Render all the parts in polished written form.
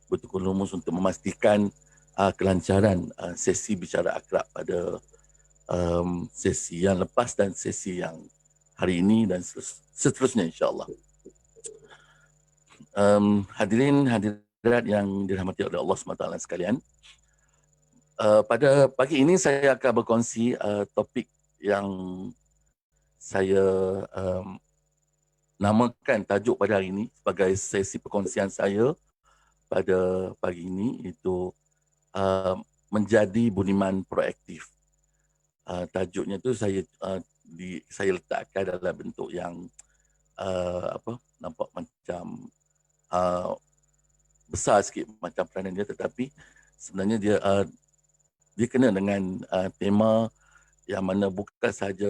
bertukar rumus untuk memastikan kelancaran sesi bicara akrab pada sesi yang lepas dan sesi yang hari ini dan seterusnya insya-Allah. Hadirin hadirat yang dirahmati oleh Allah SWT sekalian, pada pagi ini saya akan berkongsi topik yang saya namakan tajuk pada hari ini sebagai sesi perkongsian saya pada pagi ini, itu menjadi budiman proaktif. Tajuknya tu saya letakkan dalam bentuk yang nampak macam besar sikit macam peranan dia, tetapi sebenarnya dia kena dengan tema yang mana bukan sahaja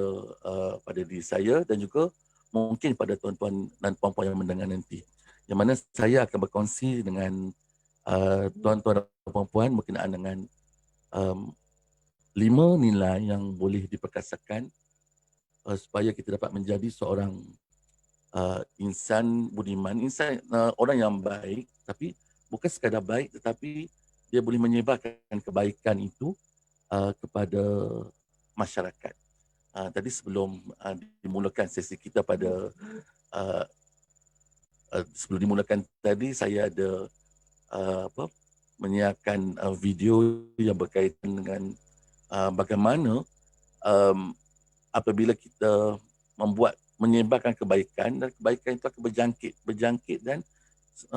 pada diri saya dan juga mungkin pada tuan-tuan dan puan-puan yang mendengar nanti. Yang mana saya akan berkongsi dengan tuan-tuan dan puan-puan berkenaan dengan 5 nilai yang boleh diperkasakan supaya kita dapat menjadi seorang insan budiman, insan orang yang baik, tapi bukan sekadar baik tetapi dia boleh menyebarkan kebaikan itu kepada masyarakat. Tadi sebelum dimulakan sesi kita pada sebelum dimulakan tadi, saya ada menyiarkan video yang berkaitan dengan bagaimana apabila kita menyebarkan kebaikan, dan kebaikan itu akan berjangkit dan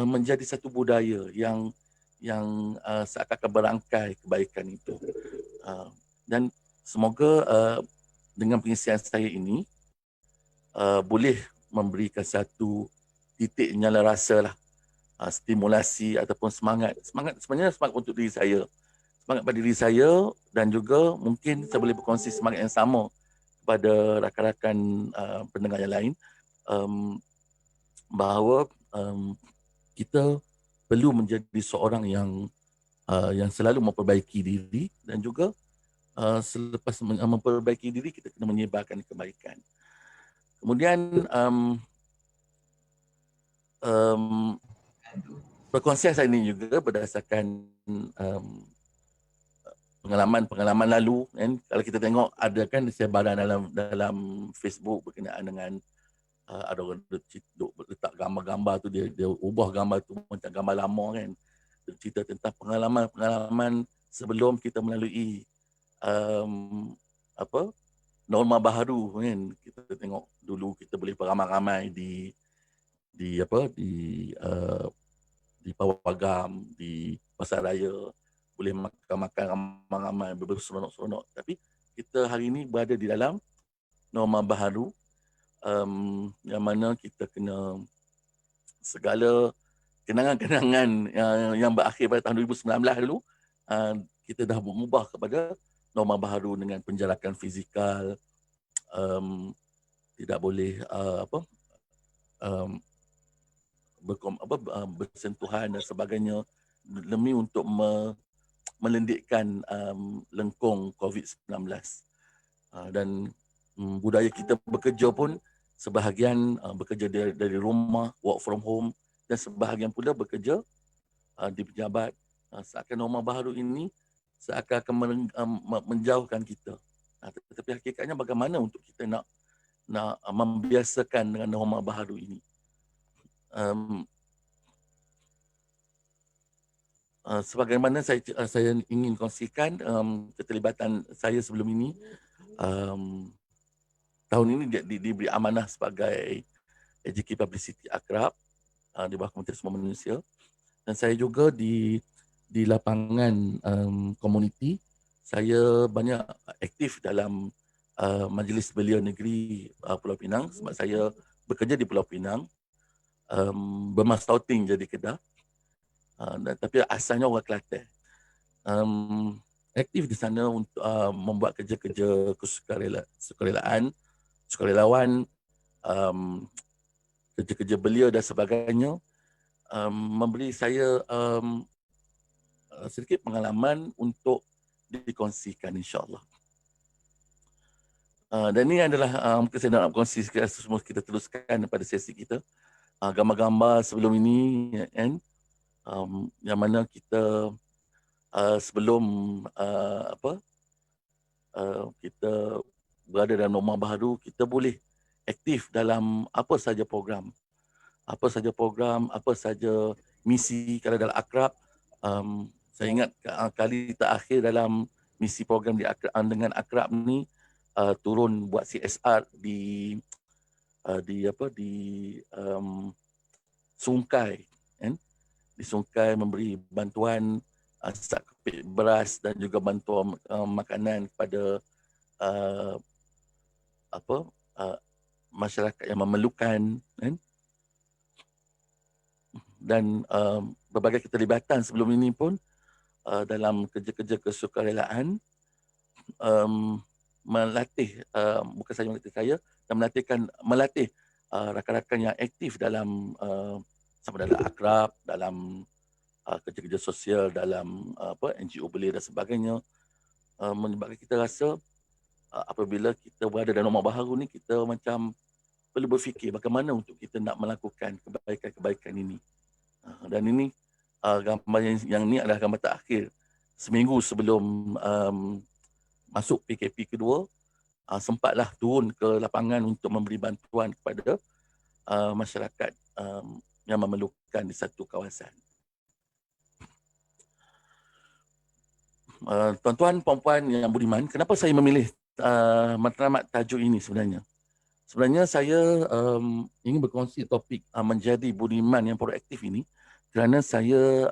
menjadi satu budaya yang seakan-akan berangkai kebaikan itu. Dan semoga dengan pengisian saya ini boleh memberikan satu titik nyala rasa lah, stimulasi ataupun semangat sebenarnya semangat untuk diri saya, semangat pada diri saya, dan juga mungkin saya boleh berkongsi semangat yang sama kepada rakan-rakan pendengar yang lain, bahawa kita perlu menjadi seorang yang selalu memperbaiki diri, dan juga selepas memperbaiki diri kita kena menyebarkan kebaikan. Kemudian perkongsian saya ini juga berdasarkan pengalaman lalu, kan. Kalau kita tengok ada kan sebaran dalam Facebook berkenaan dengan ada orang duk letak gambar-gambar tu, dia ubah gambar tu macam gambar lama, kan. Dia cerita tentang pengalaman sebelum kita melalui norma baharu, kan. Kita tengok dulu kita boleh beramai-ramai di Pawagam, di Pasaraya, boleh makan-makan ramai-ramai, berseronok-seronok. Tapi kita hari ini berada di dalam norma baharu, yang mana kita kena segala kenangan-kenangan yang berakhir pada tahun 2019 dulu, kita dah mengubah kepada norma baharu dengan penjarakan fizikal, tidak boleh bersentuhan dan sebagainya, demi untuk melenditkan lengkung COVID-19. Dan budaya kita bekerja pun sebahagian bekerja dari rumah, work from home, dan sebahagian pula bekerja di pejabat. Seakan norma baru ini seakan menjauhkan kita. Tetapi hakikatnya bagaimana untuk kita nak membiasakan dengan norma baru ini. Sebagaimana saya ingin kongsikan keterlibatan saya sebelum ini, tahun ini diberi amanah sebagai AJK Publicity Akrab di bawah Kementerian Sumber Manusia, dan saya juga di lapangan komuniti saya banyak aktif dalam Majlis Belia Negeri Pulau Pinang, sebab saya bekerja di Pulau Pinang, bermastauting jadi Kedah, tapi asalnya orang Kelantan. Aktif di sana untuk membuat kerja-kerja sukarelawan, kerja-kerja belia dan sebagainya, memberi saya sedikit pengalaman untuk dikongsikan, insyaAllah. Dan ini adalah mungkin saya nak kongsikan semua, kita teruskan pada sesi kita. Gambar-gambar sebelum ini, kan. yang mana kita sebelum kita berada dalam norma baru, kita boleh aktif dalam apa saja program, apa saja misi kalau dalam akrab. Saya ingat kali terakhir dalam misi program dengan akrab ni, turun buat CSR di Sungkai, kan? Di Sungkai memberi bantuan sak kepit beras dan juga bantuan makanan kepada uh, apa uh, masyarakat yang memerlukan, kan? Dan berbagai keterlibatan sebelum ini pun dalam kerja-kerja kesukarelaan, melatih, bukan saja melatih saya, dan melatih rakan-rakan yang aktif dalam sama dalam akrab, dalam kerja-kerja sosial, dalam NGO belia dan sebagainya, menyebabkan kita rasa apabila kita berada dalam norma baharu ni, kita macam perlu berfikir bagaimana untuk kita nak melakukan kebaikan-kebaikan ini. Dan ini gambar yang ni adalah gambar terakhir seminggu sebelum masuk PKP kedua. Sempatlah turun ke lapangan untuk memberi bantuan kepada masyarakat yang memerlukan di satu kawasan. Tuan-tuan, puan-puan yang budiman, kenapa saya memilih matlamat tajuk ini sebenarnya? Sebenarnya saya ingin berkongsi topik menjadi budiman yang proaktif ini kerana saya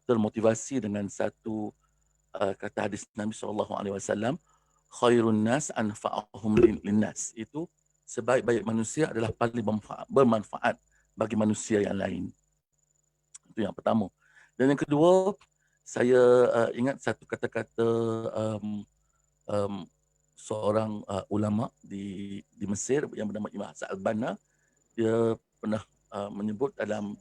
termotivasi dengan satu kata hadis Nabi SAW, khairun nas anfa'ahum linnas. Itu sebaik-baik manusia adalah paling bermanfaat bagi manusia yang lain. Itu yang pertama. Dan yang kedua, saya ingat satu kata-kata seorang ulama di Mesir yang bernama Imam Hassan Al-Banna. Dia pernah menyebut dalam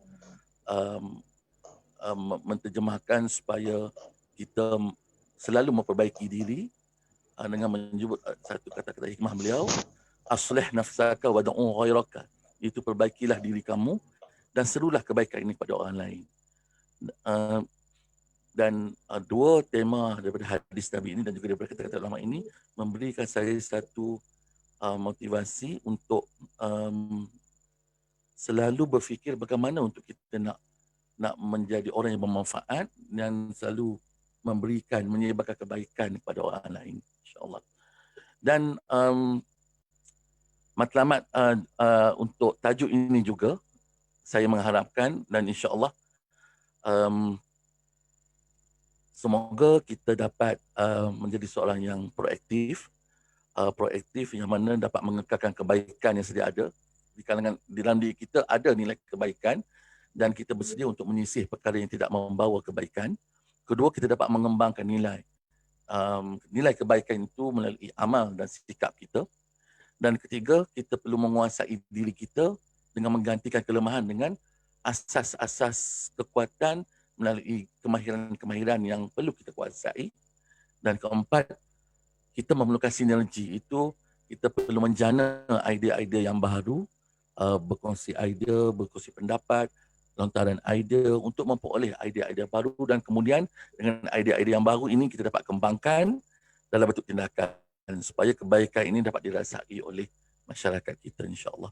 menterjemahkan supaya kita selalu memperbaiki diri dengan menyebut satu kata-kata hikmah beliau, aslih nafsaka wa da'u ghairaka. Itu perbaikilah diri kamu dan serulah kebaikan ini kepada orang lain. Dan dua tema daripada hadis Nabi ini dan juga daripada kata-kata ulama ini memberikan saya satu motivasi untuk selalu berfikir bagaimana untuk kita nak menjadi orang yang bermanfaat dan selalu menyebarkan kebaikan kepada orang lain, insya-Allah. Dan matlamat untuk tajuk ini juga saya mengharapkan dan insya-Allah semoga kita dapat menjadi seorang yang proaktif yang mana dapat mengekalkan kebaikan yang sedia ada di kalangan di dalam diri kita. Ada nilai kebaikan dan kita bersedia untuk menyisih perkara yang tidak membawa kebaikan. Kedua, kita dapat mengembangkan nilai kebaikan itu melalui amal dan sikap kita. Dan ketiga, kita perlu menguasai diri kita dengan menggantikan kelemahan dengan asas-asas kekuatan melalui kemahiran-kemahiran yang perlu kita kuasai. Dan keempat, kita memerlukan sinergi. Itu kita perlu menjana idea-idea yang baru, berkongsi idea, berkongsi pendapat, lontaran idea untuk memperoleh idea-idea baru, dan kemudian dengan idea-idea yang baru ini kita dapat kembangkan dalam bentuk tindakan supaya kebaikan ini dapat dirasai oleh masyarakat kita, insya-Allah.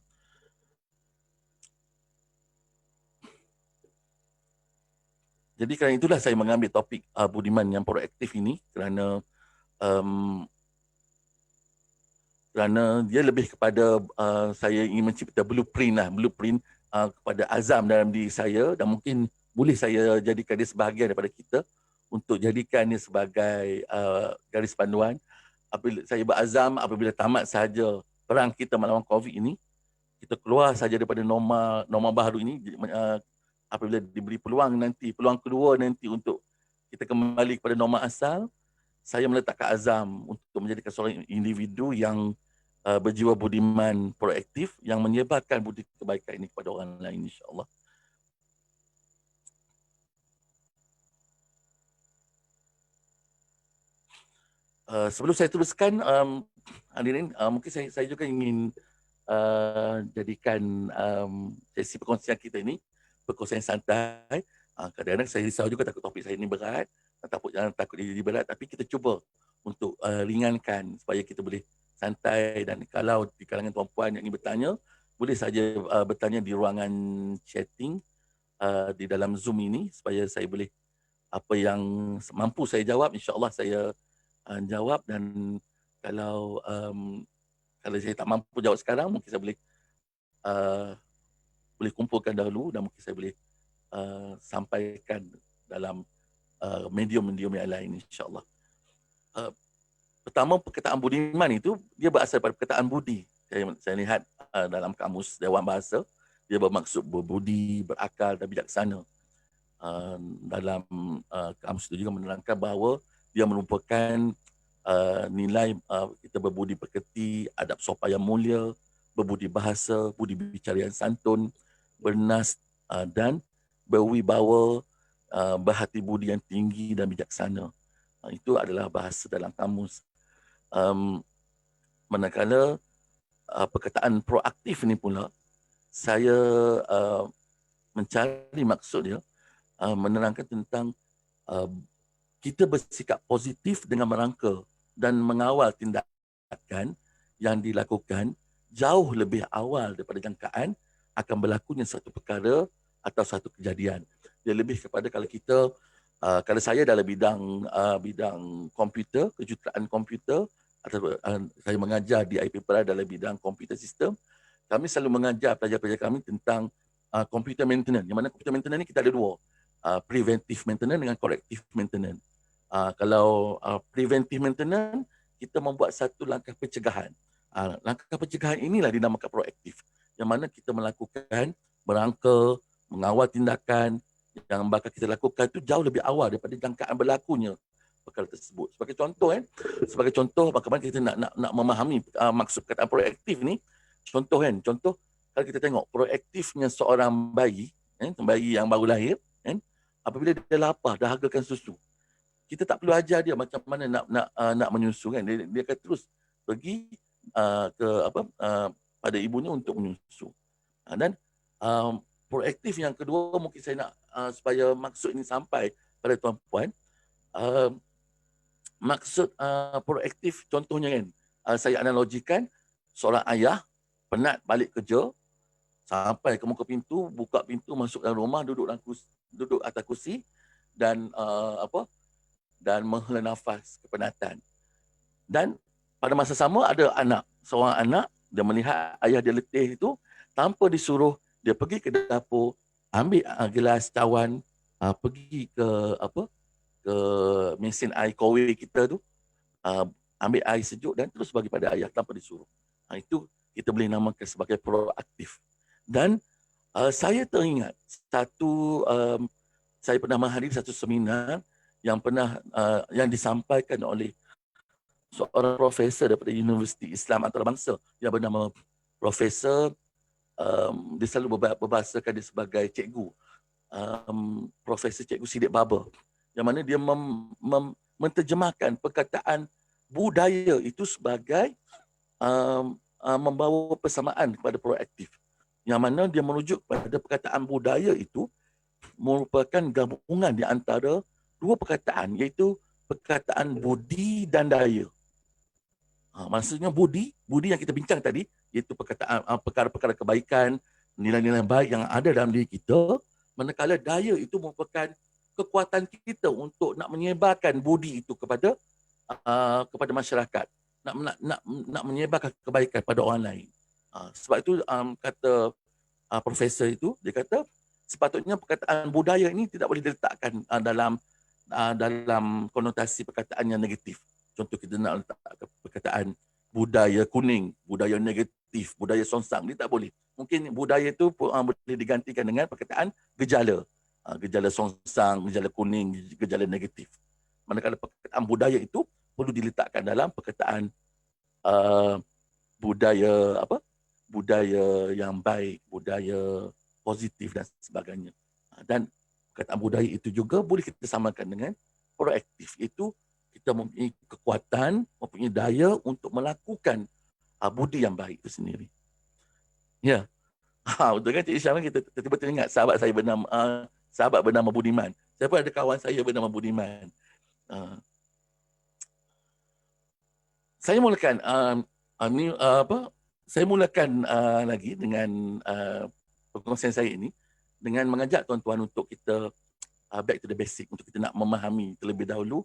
Jadi kerana itulah saya mengambil topik budiman yang proaktif ini kerana dia lebih kepada saya ingin mencipta blueprint kepada azam dalam diri saya, dan mungkin boleh saya jadikan dia sebahagian daripada kita untuk jadikan dia sebagai garis panduan. Apabila saya berazam, apabila tamat sahaja perang kita melawan COVID ini, kita keluar saja daripada norma baru ini, apabila diberi peluang kedua nanti untuk kita kembali kepada norma asal, saya meletakkan azam untuk menjadikan seorang individu yang berjiwa budiman proaktif yang menyebarkan budi kebaikan ini kepada orang lain, insya-Allah. Sebelum saya teruskan, hadirin, mungkin saya juga ingin jadikan sesi perkongsian kita ini perkongsian santai. Kadang-kadang saya risau juga takut topik saya ni berat, jangan takut dia jadi berat, tapi kita cuba untuk ringankan supaya kita boleh santai. Dan kalau di kalangan tuan-puan yang ingin bertanya, boleh saja bertanya di ruangan chatting di dalam Zoom ini supaya saya boleh apa yang mampu saya jawab, insya-Allah saya jawab. Dan kalau kalau saya tak mampu jawab sekarang, mungkin saya uh, boleh kumpulkan dahulu dan mungkin saya boleh sampaikan dalam medium-medium yang lain, insya-Allah. Uh, Pertama, perkataan budiman itu dia berasal daripada perkataan budi. Saya lihat dalam kamus Dewan Bahasa, dia bermaksud berbudi, berakal dan bijaksana. Dalam kamus itu juga menerangkan bahawa dia merupakan nilai kita berbudi pekerti, adab sopan yang mulia, berbudi bahasa, budi bicara yang santun, bernas dan berwibawa, berhati budi yang tinggi dan bijaksana. Itu adalah bahasa dalam kamus. Manakala perkataan proaktif ni pula, saya mencari maksud dia menerangkan tentang kita bersikap positif dengan merangka dan mengawal tindakan yang dilakukan jauh lebih awal daripada jangkaan akan berlakunya satu perkara atau satu kejadian. Dia lebih kepada kalau kita kalau saya dalam bidang komputer, kejuruteraan komputer, atau saya mengajar di IP Perak dalam bidang komputer sistem, kami selalu mengajar pelajar-pelajar kami tentang computer maintenance. Yang mana computer maintenance ni kita ada dua, preventive maintenance dengan corrective maintenance. Kalau preventive maintenance, kita membuat satu langkah pencegahan. Langkah pencegahan inilah dinamakan proaktif, yang mana kita melakukan merangka, mengawal tindakan yang bakal kita lakukan itu jauh lebih awal daripada jangkaan berlakunya perkara tersebut. Sebagai contoh, bagaimana kita nak memahami maksud kata proaktif ni. Contoh kalau kita tengok proaktifnya seorang bayi, bayi yang baru lahir, apabila dia lapar, dahagakan susu, kita tak perlu ajar dia macam mana nak menyusu, kan. Dia akan terus pergi ke pada ibunya untuk menyusu. Dan proaktif yang kedua, mungkin saya nak supaya maksud ini sampai pada tuan-puan, maksud proaktif contohnya, kan, saya analogikan seorang ayah penat balik kerja, sampai ke muka pintu, buka pintu, masuk dalam rumah, duduk atas kursi dan dan menghela nafas kepenatan. Dan pada masa sama ada seorang anak, dia melihat ayah dia letih itu, tanpa disuruh dia pergi ke dapur, ambil gelas cawan, pergi ke mesin air kowe kita tu, ambil air sejuk dan terus bagi pada ayah tanpa disuruh. Itu kita boleh namakan sebagai proaktif. Dan saya teringat saya pernah menghadiri satu seminar yang disampaikan oleh seorang profesor daripada Universiti Islam Antarabangsa yang bernama Profesor, dia selalu berbahasakan dia sebagai cikgu, Profesor Cikgu Siddiq Baba, yang mana dia menterjemahkan perkataan budaya itu sebagai membawa persamaan kepada proaktif, yang mana dia merujuk pada perkataan budaya itu merupakan gabungan di antara dua perkataan, iaitu perkataan budi dan daya. Maksudnya budi yang kita bincang tadi, iaitu perkataan perkara-perkara kebaikan, nilai-nilai baik yang ada dalam diri kita, manakala daya itu merupakan kekuatan kita untuk nak menyebarkan budi itu kepada masyarakat, nak menyebarkan kebaikan pada orang lain. Sebab itu kata profesor itu, dia kata sepatutnya perkataan budaya ini tidak boleh diletakkan dalam konotasi perkataan yang negatif. Contoh, kita nak letak perkataan budaya kuning, budaya negatif, budaya songsang, dia tak boleh. Mungkin budaya itu boleh digantikan dengan perkataan gejala. Gejala songsang, gejala kuning, gejala negatif. Manakala perkataan budaya itu perlu diletakkan dalam perkataan budaya yang baik, budaya positif dan sebagainya. Dan perkataan budaya itu juga boleh kita samakan dengan proaktif, iaitu kita mempunyai kekuatan, mempunyai daya untuk melakukan budi yang baik itu sendiri. Ya. Betul kan Cik Isyam, kita tiba-tiba teringat sahabat bernama Budiman. Saya pun ada kawan saya bernama Budiman. Saya mulakan saya mulakan lagi dengan perkongsian saya ini dengan mengajak tuan-tuan untuk kita back to the basic, untuk kita nak memahami terlebih dahulu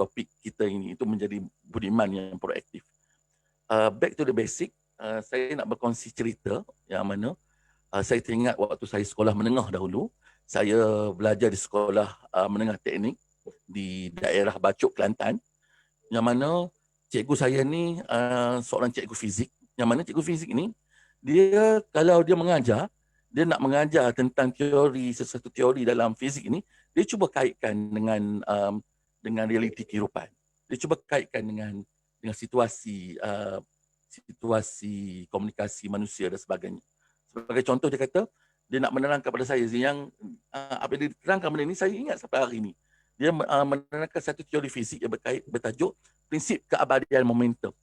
topik kita ini, itu menjadi budiman yang proaktif. Back to the basic, saya nak berkongsi cerita yang mana saya teringat waktu saya sekolah menengah dahulu. Saya belajar di sekolah menengah teknik di daerah Bacok, Kelantan, yang mana cikgu saya ni seorang cikgu fizik, yang mana cikgu fizik ni dia kalau dia mengajar, dia nak mengajar tentang sesuatu teori dalam fizik ini, dia cuba kaitkan dengan realiti kehidupan. Dia cuba kaitkan dengan situasi komunikasi manusia dan sebagainya. Sebagai contoh, dia kata dia nak menerangkan kepada saya yang apabila diterangkan benda ini, saya ingat sampai hari ini. Dia menerangkan satu teori fizik yang bertajuk prinsip keabadian momentum.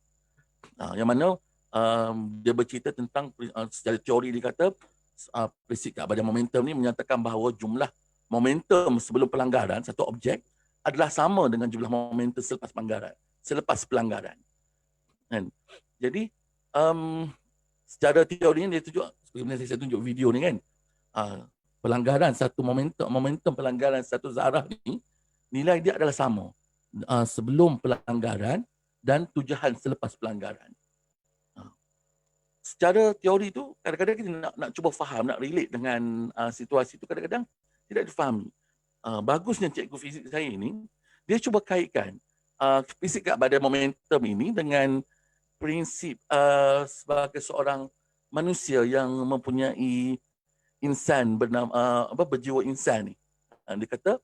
Yang mana dia bercerita tentang secara teori, dia kata prinsip keabadian momentum ni menyatakan bahawa jumlah momentum sebelum pelanggaran satu objek adalah sama dengan jumlah momentum selepas pelanggaran. Kan? Jadi secara teori ni dia tunjuk, seperti saya tunjuk video ni kan, pelanggaran satu momentum pelanggaran satu zarah ni, nilai dia adalah sama sebelum pelanggaran dan tujuan selepas pelanggaran. Secara teori tu kadang-kadang kita nak cuba faham, nak relate dengan situasi tu, kadang-kadang tidak difahami. Bagusnya cikgu fizik saya ini, dia cuba kaitkan prinsip keabadian momentum ini dengan prinsip sebagai seorang manusia yang mempunyai insan bernama berjiwa insan ni. Dia kata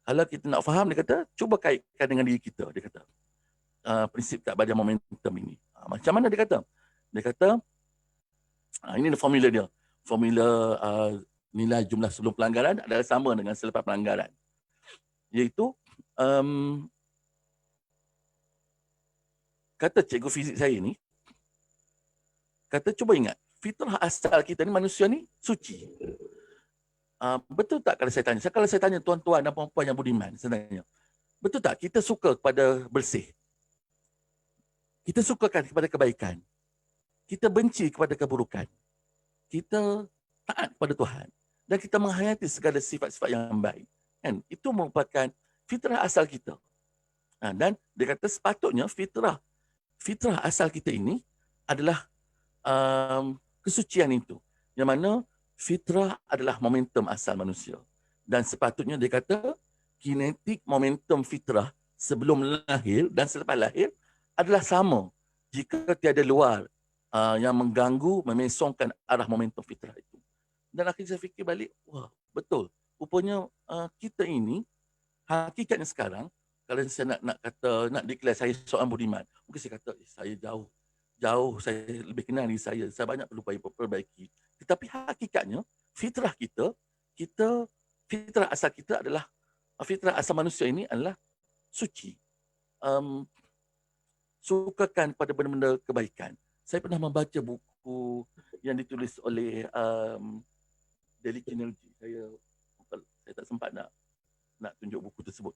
kalau kita nak faham, dia kata cuba kaitkan dengan diri kita, dia kata prinsip keabadian momentum ini. Macam mana dia kata? Dia kata ini formula dia. Formula nilai jumlah sebelum pelanggaran adalah sama dengan selepas pelanggaran. Iaitu kata cikgu fizik saya ni, kata cuba ingat, fitrah asal kita ni, manusia ni suci. Betul tak kalau saya tanya? Kalau saya tanya tuan-tuan dan puan-puan yang budiman, saya tanya, betul tak kita suka kepada bersih? Kita sukakan kepada kebaikan. Kita benci kepada keburukan. Kita taat kepada Tuhan. Dan kita menghayati segala sifat-sifat yang baik. Kan? Itu merupakan fitrah asal kita. Dan dia kata sepatutnya fitrah asal kita ini adalah kesucian itu. Yang mana fitrah adalah momentum asal manusia. Dan sepatutnya dia kata kinetik momentum fitrah sebelum lahir dan selepas lahir adalah sama jika tiada luar yang mengganggu, memesongkan arah momentum fitrah itu. Dan akhirnya saya fikir balik, wah betul. Rupanya kita ini, hakikatnya sekarang, kalau saya nak declare saya seorang budiman, mungkin saya kata saya jauh, saya lebih kenal diri saya banyak perlu perbaiki. Tetapi hakikatnya, fitrah asal kita adalah, fitrah asal manusia ini adalah suci. Sukakan pada benda-benda kebaikan. Saya pernah membaca buku yang ditulis oleh Dale Carnegie. Saya tak sempat nak tunjuk buku tersebut.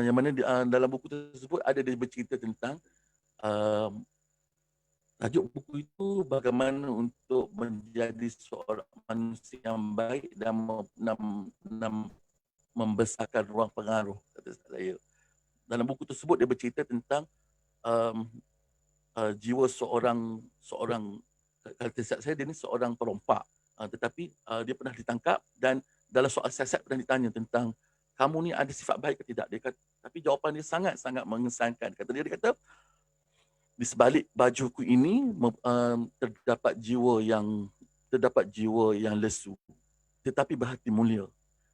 Yang mana dalam buku tersebut ada dia bercerita tentang tajuk buku itu bagaimana untuk menjadi seorang manusia yang baik dan membesarkan ruang pengaruh, kata saya. Dalam buku tersebut dia bercerita tentang jiwa seorang kalau tidak saya, dia ni seorang perompak, tetapi dia pernah ditangkap dan dalam soal siasat pernah ditanya tentang kamu ni ada sifat baik ke tidak. Dia kata, tapi jawapan dia sangat-sangat mengesankan. Dia kata di sebalik bajuku ini terdapat jiwa yang lesu tetapi berhati mulia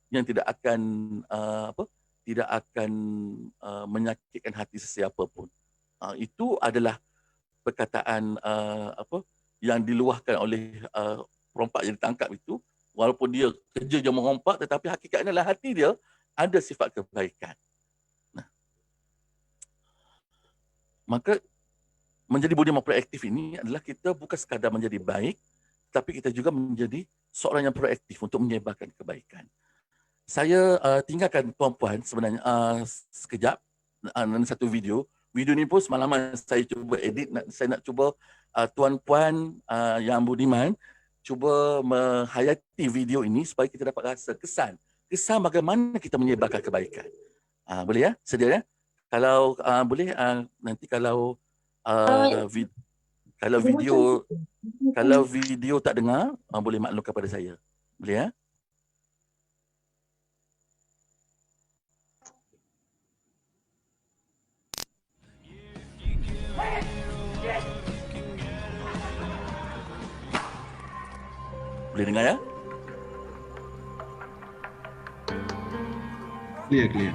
yang tidak akan menyakitkan hati sesiapa pun. Itu adalah perkataan yang diluahkan oleh perompak yang ditangkap itu. Walaupun dia kerja je merompak, tetapi hakikatnya dalam hati dia ada sifat kebaikan. Maka menjadi budiman proaktif ini adalah kita bukan sekadar menjadi baik, tetapi kita juga menjadi seorang yang proaktif untuk menyebarkan kebaikan. Saya tinggalkan tuan-puan sebenarnya sekejap, satu video. Video ni pun semalaman saya cuba edit, saya nak cuba tuan-puan yang budiman cuba menghayati video ini supaya kita dapat rasa kesan bagaimana kita menyebarkan kebaikan. Boleh ya? Sedia ya? Kalau boleh nanti kalau video tak dengar, boleh maklumkan pada saya. Boleh ya? Boleh dengar ya? Clear.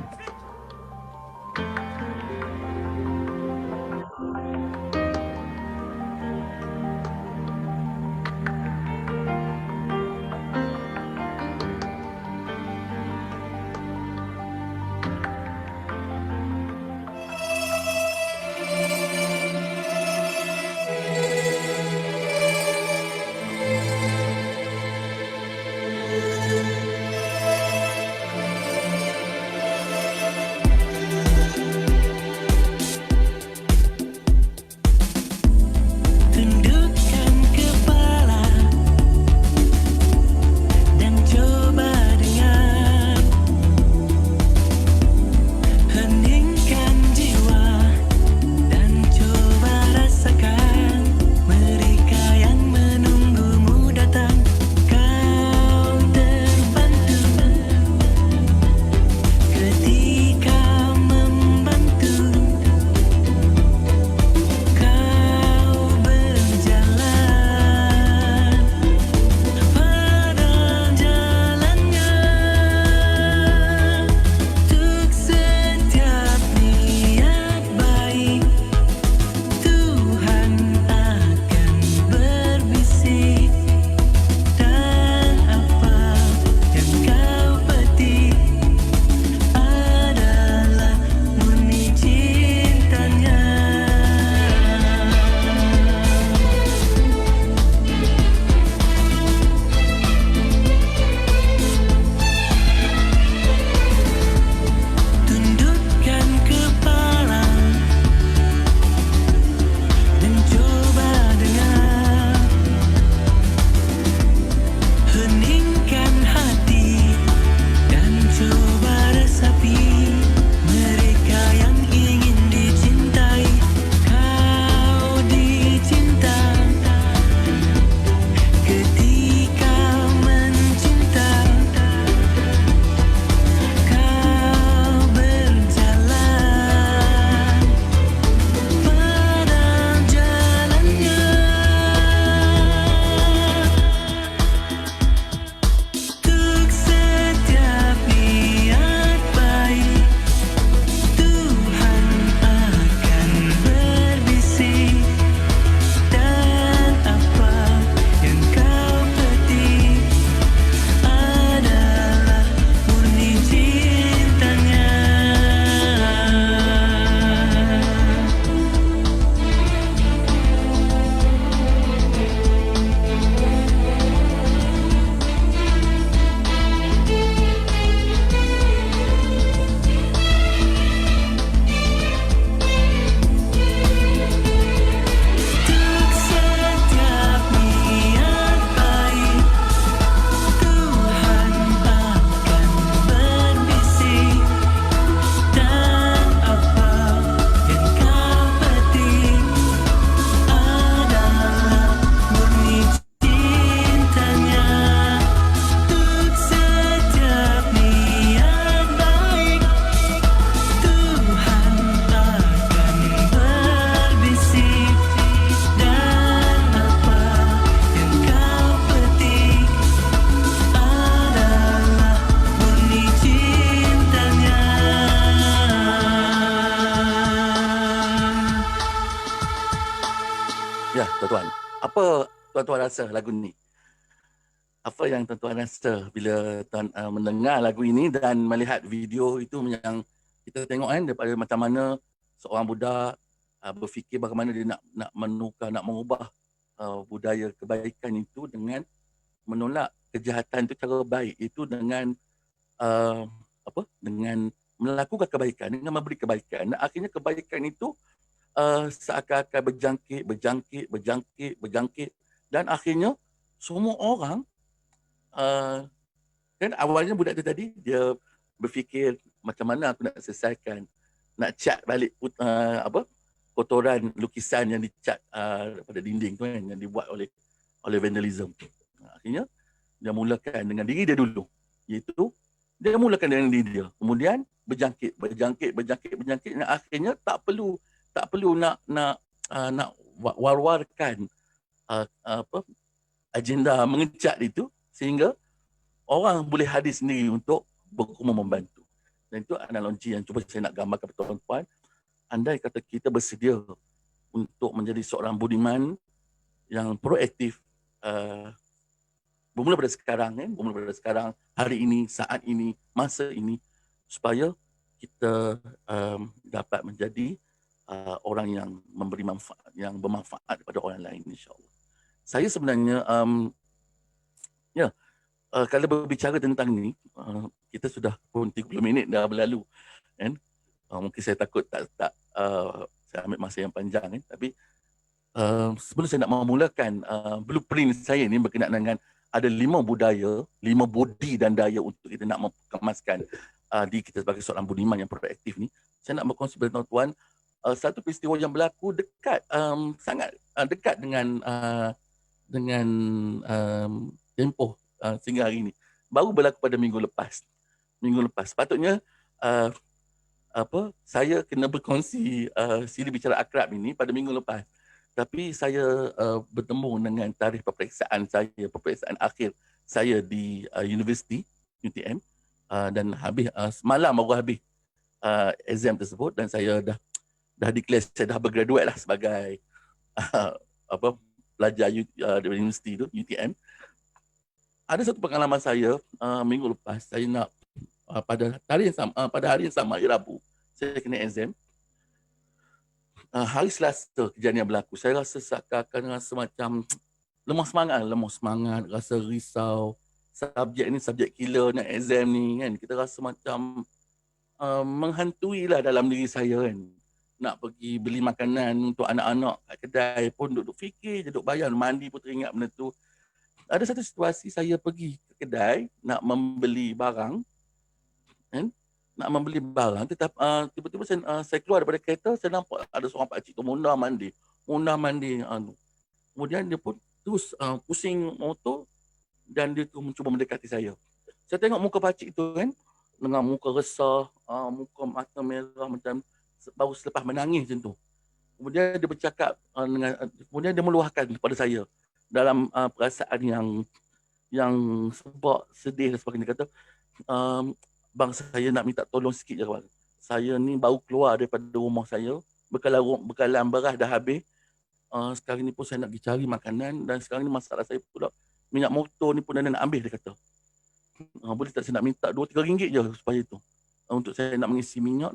Ya, tuan-tuan. Apa tuan-tuan rasa lagu ni? Apa yang tuan-tuan rasa bila tuan mendengar lagu ini dan melihat video itu yang kita tengok kan daripada macam mana seorang budak berfikir bagaimana dia nak menukar, nak mengubah budaya kebaikan itu dengan menolak kejahatan itu cara baik, itu dengan uh, dengan melakukan kebaikan, dengan memberi kebaikan. Dan akhirnya kebaikan itu seakan-akan berjangkit dan akhirnya semua orang uh, kan awalnya budak tu tadi dia berfikir macam mana aku nak selesaikan, nak cat balik kotoran lukisan yang dicat pada dinding tu kan, yang dibuat oleh vandalism. Akhirnya dia mulakan dengan diri dia dulu, iaitu dia mulakan dengan diri dia, kemudian berjangkit dan akhirnya tak perlu nak war-warkan agenda mengecat itu, sehingga orang boleh hadir sendiri untuk berkumur membantu. Dan itu analogi yang cuba saya nak gambarkan kepada tuan-tuan. Andai kata kita bersedia untuk menjadi seorang budiman yang proaktif, bermula pada sekarang, hari ini, saat ini, masa ini, supaya kita dapat menjadi orang yang memberi manfaat, yang bermanfaat kepada orang lain, insya-Allah. Saya sebenarnya kalau berbicara tentang ni, kita sudah pun 30 minit dah berlalu, kan? Mungkin saya takut saya ambil masa yang panjang, kan? Tapi sebelum saya nak memulakan blueprint saya ni berkenaan dengan ada 5 budaya, 5 budi dan daya untuk kita nak mengemaskan diri kita sebagai seorang budiman yang proaktif ni, saya nak berkongsi kepada tuan-tuan satu peristiwa yang berlaku sangat dekat dengan tempoh sehingga hari ini. Baru berlaku pada minggu lepas. Patutnya saya kena berkongsi siri bicara akrab ini pada minggu lepas. Tapi saya bertemu dengan tarikh peperiksaan akhir saya di universiti UTM, dan semalam baru habis exam tersebut, dan saya dah declare saya dah bergraduate lah sebagai pelajar dari universiti tu UTM. Ada satu pengalaman saya minggu lepas, saya nak pada hari yang sama hari Rabu saya kena exam. Hari Selasa kejadian berlaku. Saya rasa seakan-akan rasa macam lemah semangat, rasa risau. Subjek ni subjek killer nak exam ni kan. Kita rasa macam menghantui lah dalam diri saya kan. Nak pergi beli makanan untuk anak-anak kat kedai pun duduk fikir je, duduk bayar, mandi pun teringat benda tu. Ada satu situasi saya pergi ke kedai nak membeli barang kan. Tetapi tiba-tiba saya keluar daripada kereta, saya nampak ada seorang pakcik tu mundah mandi. Kemudian dia pun terus pusing motor dan dia tu mencuba mendekati saya. Saya tengok muka pakcik tu kan, dengan muka resah, muka mata merah macam baru selepas menangis macam tu. Kemudian dia bercakap kemudian dia meluahkan kepada saya dalam perasaan yang sebab sedih dan sebagainya. Dia kata, bang, saya nak minta tolong sikit je bang. Saya ni baru keluar daripada rumah saya, bekalan beras dah habis. Sekarang ni pun saya nak pergi cari makanan, dan sekarang ni masalah saya pula minyak motor ni pun dah nak ambil, dia kata. Boleh tak saya nak minta 2-3 ringgit je supaya tu, untuk saya nak mengisi minyak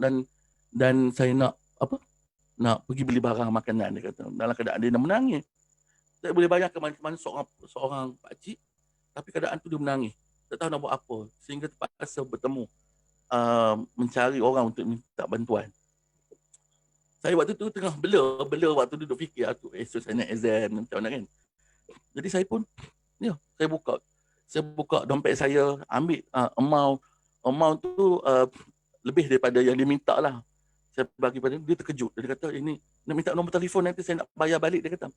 dan saya nak pergi beli barang makanan, dia kata. Dalam keadaan dia nak menangis. Saya boleh bayangkan mana seorang pakcik, tapi keadaan tu dia menangis. Tak tahu nak buat apa, sehingga terpaksa bertemu, mencari orang untuk minta bantuan. Saya waktu tu tengah bela waktu duduk fikir esok saya nak exam macam mana kan. Jadi saya pun saya buka dompet saya, ambil amount tu lebih daripada yang dia minta lah. Saya bagi pada dia, terkejut. Dia kata, ini nak minta nombor telefon, nanti saya nak bayar balik, dia kata.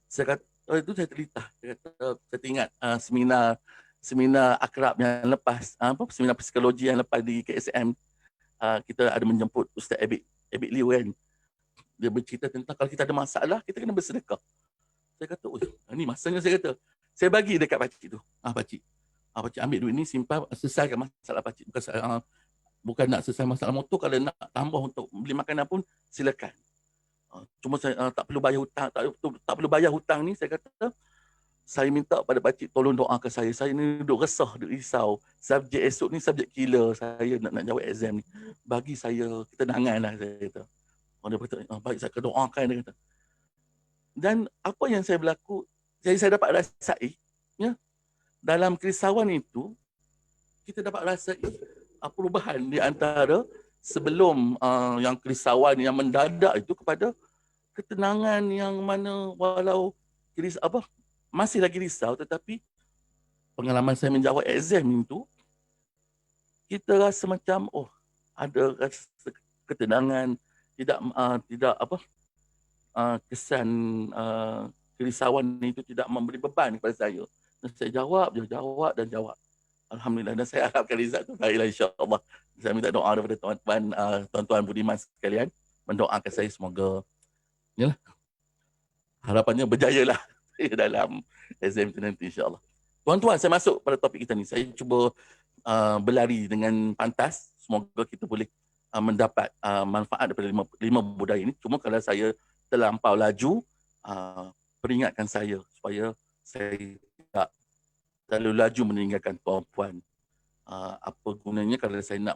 Saya kata, itu saya terlitah. Dia kata, saya ingat seminar akrab yang lepas, seminar psikologi yang lepas di KSM, kita ada menjemput Ustaz Abid Liu kan. Dia bercerita tentang kalau kita ada masalah, kita kena bersedekah. Saya kata, ni masanya, saya kata. Saya bagi dekat pakcik tu. Pakcik ambil duit ni, simpan, selesaikan masalah pakcik. Bukan nak selesai masalah motor, kalau nak tambah untuk beli makanan pun silakan. Cuma saya tak perlu bayar hutang, tak perlu bayar hutang ni. Saya kata, saya minta pada pakcik tolong doakan saya. Saya ni duduk resah, duduk risau. Subjek esok ni subjek killer. Saya nak jawab exam ni. Bagi saya ketenangan lah, saya kata. Dia kata, baik, saya akan doakan, dia kata. Dan apa yang saya berlaku, Jadi saya dapat rasai, ya, dalam kerisauan itu kita dapat rasai perubahan di antara sebelum yang kerisauan yang mendadak itu kepada ketenangan yang mana walau masih lagi risau, tetapi pengalaman saya menjawab exam itu kita rasa macam ada rasa ketenangan, tidak kesan kerisauan itu tidak memberi beban kepada saya. Dan saya jawab. Alhamdulillah, dan saya harapkan result tu baiklah, insya-Allah. Saya minta doa daripada tuan-tuan budiman sekalian mendoakan saya semoga yalah, harapannya berjaya lah dalam exam tu nanti, insya-Allah. Tuan-tuan, saya masuk pada topik kita ni. Saya cuba berlari dengan pantas. Semoga kita boleh mendapat manfaat daripada lima budaya ini. Cuma kalau saya terlampau laju, peringatkan saya supaya saya tidak terlalu laju meninggalkan tuan-puan. Apa gunanya kalau saya nak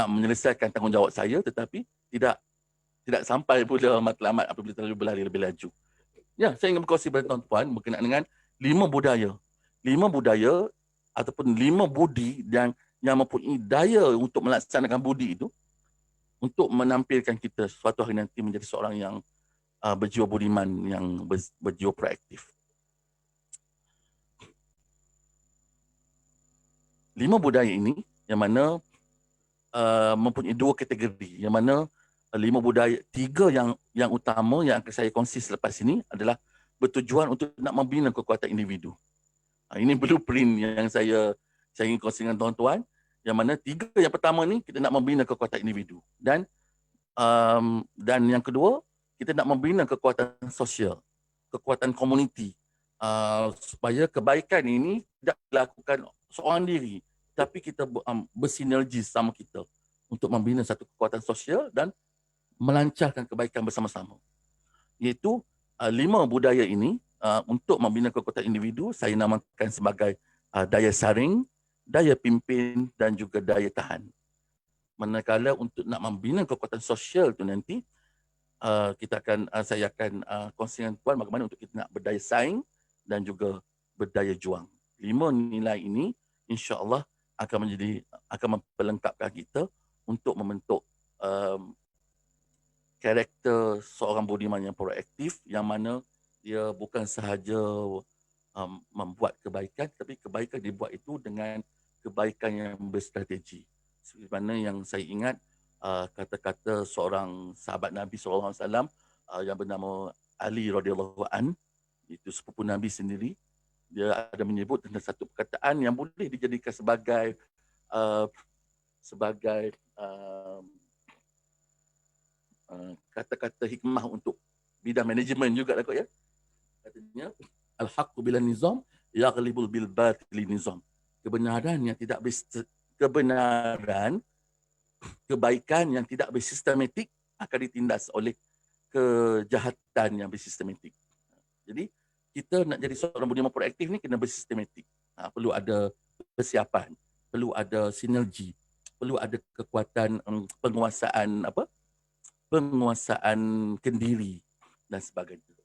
menyelesaikan tanggungjawab saya, tetapi tidak sampai pula matlamat apabila terlalu berlari lebih laju. Ya, saya ingin berkongsi kepada tuan-tuan berkenaan dengan 5 budaya. 5 budaya ataupun 5 budi yang mempunyai daya untuk melaksanakan budi itu untuk menampilkan kita suatu hari nanti menjadi seorang yang berjiwa budiman, yang berjiwa proaktif. 5 budaya ini yang mana mempunyai 2 kategori, yang mana 5 budaya, 3 yang utama yang akan saya kongsi selepas ini adalah bertujuan untuk nak membina kekuatan individu. Ini blueprint yang saya ingin kongsi dengan tuan-tuan, yang mana 3 yang pertama ni kita nak membina kekuatan individu, dan yang kedua kita nak membina kekuatan sosial, kekuatan komuniti, supaya kebaikan ini tidak dilakukan seorang diri, tapi kita bersinergi sama kita untuk membina satu kekuatan sosial dan melancarkan kebaikan bersama-sama. Iaitu 5 budaya ini untuk membina kekuatan individu saya namakan sebagai daya saring, daya pimpin dan juga daya tahan. Manakala untuk nak membina kekuatan sosial tu nanti saya akan kongsi dengan tuan bagaimana untuk kita nak berdaya saing dan juga berdaya juang. 5 nilai ini insya-Allah akan memperlengkapkan kita untuk membentuk karakter seorang budiman yang proaktif, yang mana dia bukan sahaja membuat kebaikan, tapi kebaikan dibuat itu dengan kebaikan yang berstrategi. Seperti mana yang saya ingat kata-kata seorang sahabat Nabi SAW yang bernama Ali radhiyallahu an, itu sepupu Nabi sendiri. Dia ada menyebut tentang satu perkataan yang boleh dijadikan sebagai kata-kata hikmah untuk bidang manajemen juga lah kot ya. Katanya al-haqqu bila nizam yaghlibul bil batili nizam. Kebaikan yang tidak bersistematik akan ditindas oleh kejahatan yang bersistematik. Jadi kita nak jadi seorang budiman proaktif ni kena bersistematik. Perlu ada persiapan, perlu ada sinergi, perlu ada kekuatan penguasaan kendiri dan sebagainya.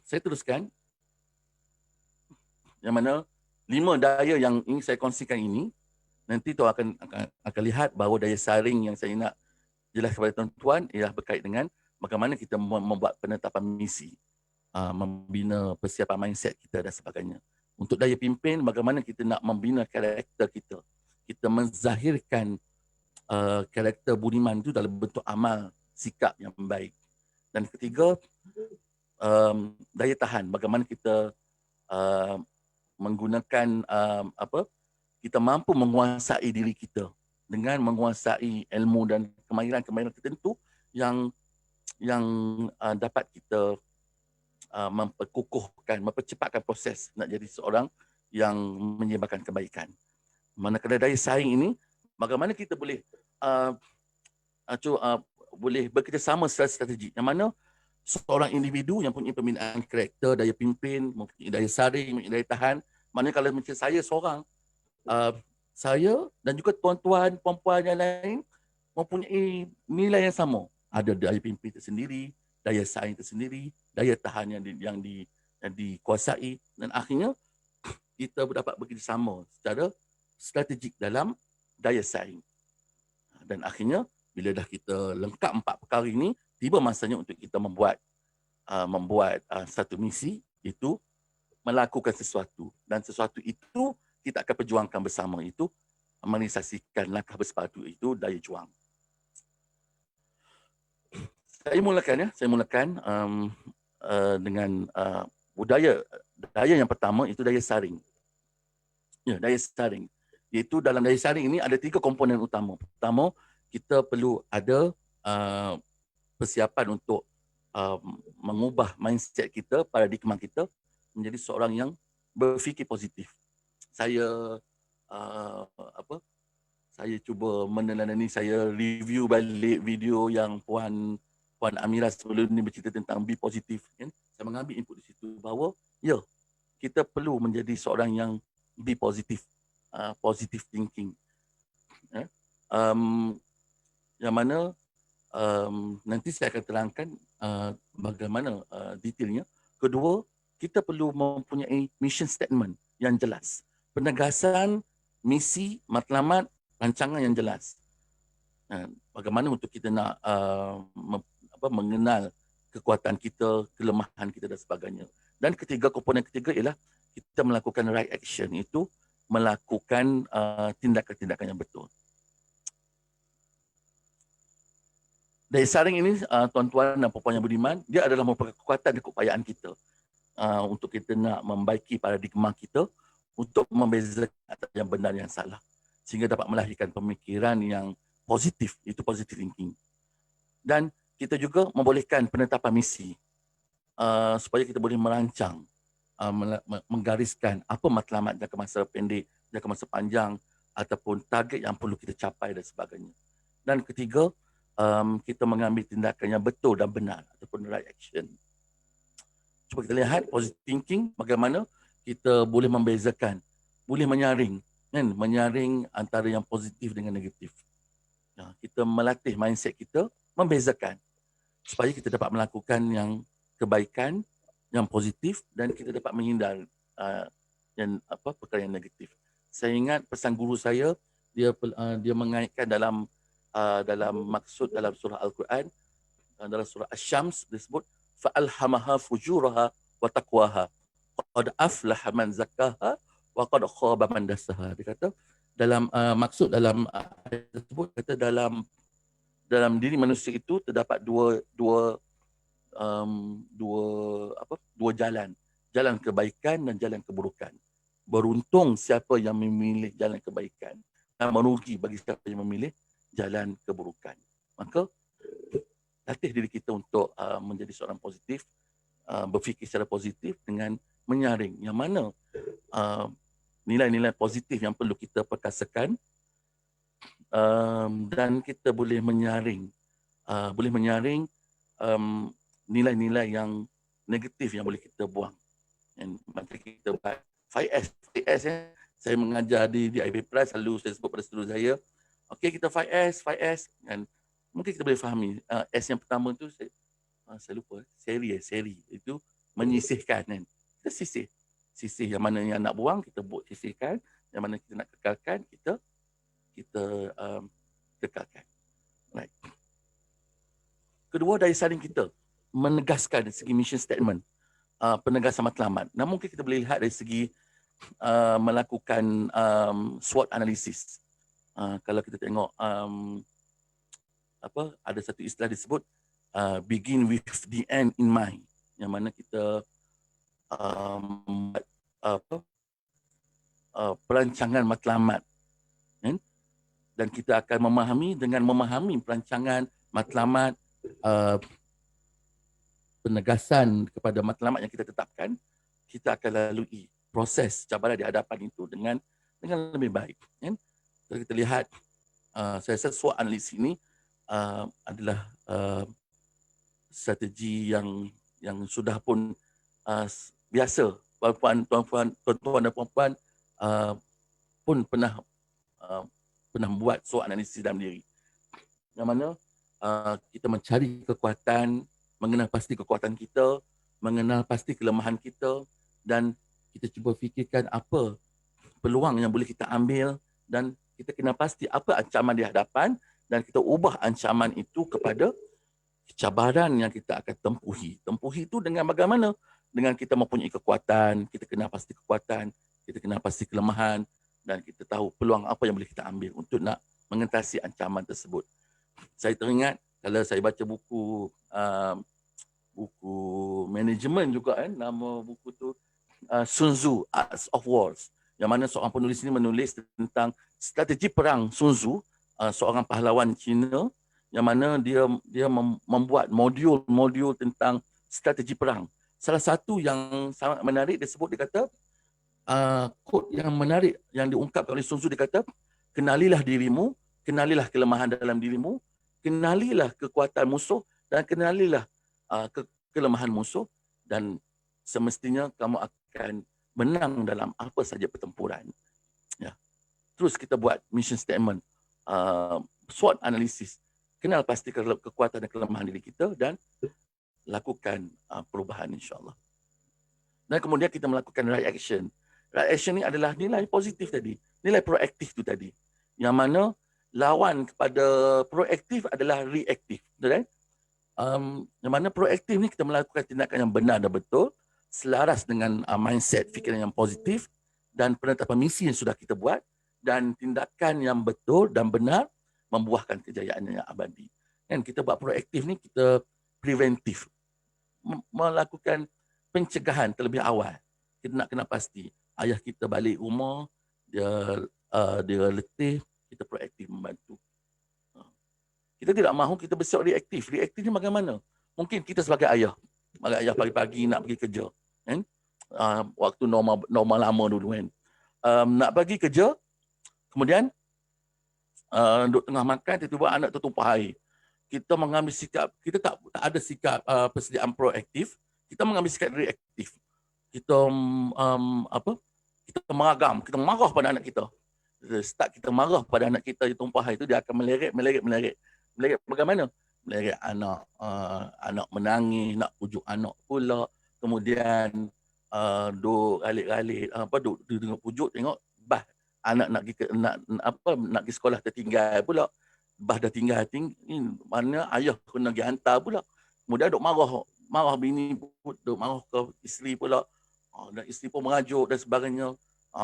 Saya teruskan. Yang mana 5 daya yang ingin saya kongsikan ini, nanti tu akan lihat bahawa daya saring yang saya nak jelaskan kepada tuan-tuan ialah berkait dengan bagaimana kita membuat penetapan misi, membina persiapan mindset kita dan sebagainya. Untuk daya pimpin, bagaimana kita nak membina karakter kita. Kita menzahirkan karakter budiman itu dalam bentuk amal, sikap yang baik. Dan ketiga, daya tahan. Bagaimana kita menggunakan kita mampu menguasai diri kita dengan menguasai ilmu dan kemahiran tertentu yang dapat kita mempercepatkan proses nak jadi seorang yang menyebarkan kebaikan. Manakala daya saing ini, bagaimana kita boleh boleh bekerjasama secara strategik, yang mana seorang individu yang punya pembinaan karakter, daya pimpin, mempunyai daya saring, mempunyai daya tahan. Maknanya kalau macam saya seorang, saya dan juga tuan-tuan, puan-puan yang lain mempunyai nilai yang sama. Ada daya pimpin tersendiri, daya saing tersendiri, daya tahan yang dikuasai, dan akhirnya kita dapat bekerjasama secara strategik dalam daya saing. Dan akhirnya bila dah kita lengkap 4 perkara ini, tiba masanya untuk kita membuat satu misi, itu melakukan sesuatu, dan sesuatu itu kita akan perjuangkan bersama, itu merealisasikan langkah bersepadu, itu daya juang. Saya mulakan dengan daya yang pertama, itu daya saring. Ya, daya saring. Iaitu dalam daya saring ini ada 3 komponen utama. Pertama, kita perlu ada persiapan untuk mengubah mindset kita, paradigma kita menjadi seorang yang berfikir positif. Saya saya cuba meneladani, saya review balik video yang Puan Amira sebelum ni bercerita tentang be positif, kan? Saya mengambil input di situ bahawa ya, kita perlu menjadi seorang yang be positif, positive thinking. Yang mana nanti saya akan terangkan bagaimana detailnya. Kedua, kita perlu mempunyai mission statement yang jelas, penegasan misi, matlamat, rancangan yang jelas. Bagaimana untuk kita nak mengenal kekuatan kita, kelemahan kita dan sebagainya. Dan komponen ketiga ialah kita melakukan right action, itu melakukan tindakan-tindakan yang betul. Daya saring ini, tuan-tuan dan puan yang budiman, dia adalah merupakan kekuatan dan keupayaan kita untuk kita nak membaiki paradigma kita, untuk membezakan antara yang benar dan yang salah, sehingga dapat melahirkan pemikiran yang positif, itu positive thinking. Dan kita juga membolehkan penetapan misi supaya kita boleh merancang, menggariskan apa matlamat jangka masa pendek, jangka masa panjang, ataupun target yang perlu kita capai dan sebagainya. Dan ketiga, kita mengambil tindakan yang betul dan benar, ataupun right action. Cuba kita lihat positive thinking, bagaimana kita boleh membezakan, boleh menyaring, kan? Menyaring antara yang positif dengan negatif. Kita melatih mindset kita, membezakan, supaya kita dapat melakukan yang kebaikan, yang positif, dan kita dapat menghindar perkara yang negatif. Saya ingat pesan guru saya, dia mengaitkan dalam maksud dalam surah Al-Quran, dalam surah Asy-Syams disebut fa'alhamaha fujuraha wa taqwaha qad aflaha man zakkaha wa qad khaba man dassaha. Dia kata dalam maksud dalam ayat tersebut, kata dalam diri manusia itu terdapat dua jalan kebaikan dan jalan keburukan. Beruntung siapa yang memilih jalan kebaikan, dan merugi bagi siapa yang memilih jalan keburukan. Maka latih diri kita untuk menjadi seorang positif, berfikir secara positif dengan menyaring yang mana nilai-nilai positif yang perlu kita perkasakan, dan kita boleh menyaring nilai-nilai yang negatif yang boleh kita buang. Dan maka kita buat 5S. 5S saya mengajar di IB Plus, selalu saya sebut pada student saya. Okey, kita 5S, dan mungkin kita boleh fahami. S yang pertama tu saya lupa, seri itu menyisihkan, kan? Kita sisih yang mana yang nak buang kita buat, sisihkan, yang mana kita nak kekalkan kita kekalkan. Right. Kedua, daya saring kita menegaskan dari segi mission statement, penegasan matlamat. Nah, mungkin kita boleh lihat dari segi melakukan SWOT analysis. Kalau kita tengok ada satu istilah disebut begin with the end in mind, yang mana kita perancangan matlamat, kan? Dan kita akan memahami perancangan matlamat, penegasan kepada matlamat yang kita tetapkan, kita akan lalui proses cabaran di hadapan itu dengan lebih baik, kan? Kalau kita lihat, saya rasa SWOT analisis ini adalah strategi yang sudah pun biasa tuan-tuan dan puan-puan pun pernah buat SWOT analisis dalam diri, yang mana kita mencari kekuatan, mengenal pasti kekuatan kita, mengenal pasti kelemahan kita, dan kita cuba fikirkan apa peluang yang boleh kita ambil, dan kita kena pasti apa ancaman di hadapan, dan kita ubah ancaman itu kepada cabaran yang kita akan tempuhi. Tempuhi itu dengan bagaimana? Dengan kita mempunyai kekuatan, kita kenal pasti kekuatan, kita kenal pasti kelemahan, dan kita tahu peluang apa yang boleh kita ambil untuk nak mengatasi ancaman tersebut. Saya teringat kalau saya baca buku manajemen juga kan, nama buku tu Sun Tzu, Arts of Wars, yang mana seorang penulis ini menulis tentang strategi perang Sun Tzu, seorang pahlawan Cina, yang mana dia membuat modul tentang strategi perang. Salah satu yang sangat menarik dia sebut, dia kata quote yang menarik yang diungkapkan oleh Sun Tzu, dia kata, kenalilah dirimu, kenalilah kelemahan dalam dirimu, kenalilah kekuatan musuh, dan kenalilah kelemahan musuh, dan semestinya kamu akan menang dalam apa saja pertempuran. Ya. Terus kita buat mission statement, SWOT analysis, kenal pasti kekuatan dan kelemahan diri kita, dan lakukan perubahan insyaAllah. Dan kemudian kita melakukan right action. Right action ni adalah nilai positif tadi, nilai proaktif tu tadi, yang mana lawan kepada proaktif adalah reaktif. Betul kan? Yang mana proaktif ni kita melakukan tindakan yang benar dan betul, selaras dengan mindset, fikiran yang positif, dan penetapan misi yang sudah kita buat, dan tindakan yang betul dan benar membuahkan kejayaan yang abadi. Dan kita buat proaktif ni, kita preventif, melakukan pencegahan terlebih awal. Kita nak kena pasti ayah kita balik rumah, dia letih, kita proaktif membantu. Kita tidak mahu kita bersikap reaktif. Reaktif ni bagaimana? Mungkin kita sebagai ayah pagi-pagi nak pergi kerja, kan? Waktu normal lama dulu kan. Nak pergi kerja, kemudian duduk tengah makan, tiba-tiba anak tertumpah air. Kita mengambil sikap, kita tak ada sikap persediaan proaktif, kita mengambil sikap reaktif. Kita kita meragam, kita marah pada anak kita. Start kita marah pada anak kita yang tumpah air itu, dia akan meleret. Meleret bagaimana? Meleret anak menangis, nak pujuk anak pula. Kemudian duk galik-galik, duk tengok pujuk, tengok bah anak nak pergi sekolah tertinggal pula. Bah dah tinggal, mana ayah kena pergi hantar pula. Kemudian duk marah bini, duk marah ke isteri pula. Dan isteri pun merajuk dan sebagainya.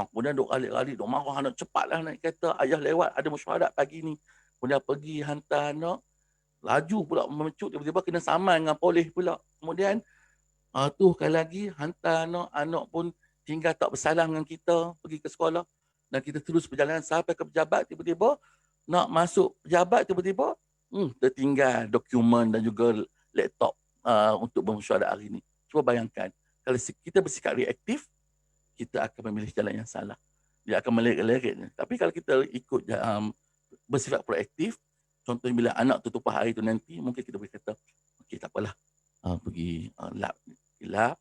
Kemudian duk galik-galik, duk marah anak, cepatlah naik kereta, ayah lewat, ada mesyuarat pagi ni. Kemudian pergi hantar anak, laju pula memecut, tiba-tiba kena saman dengan polis pula. Kemudian tu kali lagi hantar anak pun tinggal tak bersalam dengan kita, pergi ke sekolah. Dan kita terus perjalanan sampai ke pejabat, tiba-tiba nak masuk pejabat, tiba-tiba tertinggal dokumen dan juga laptop untuk bermesyuarat hari ni. Cuba bayangkan, kalau kita bersikap reaktif, kita akan memilih jalan yang salah. Dia akan meleret-leret. Tapi kalau kita ikut bersifat proaktif, contohnya bila anak tertumpah air tu nanti, mungkin kita boleh kata, okey tak apalah, pergi lap,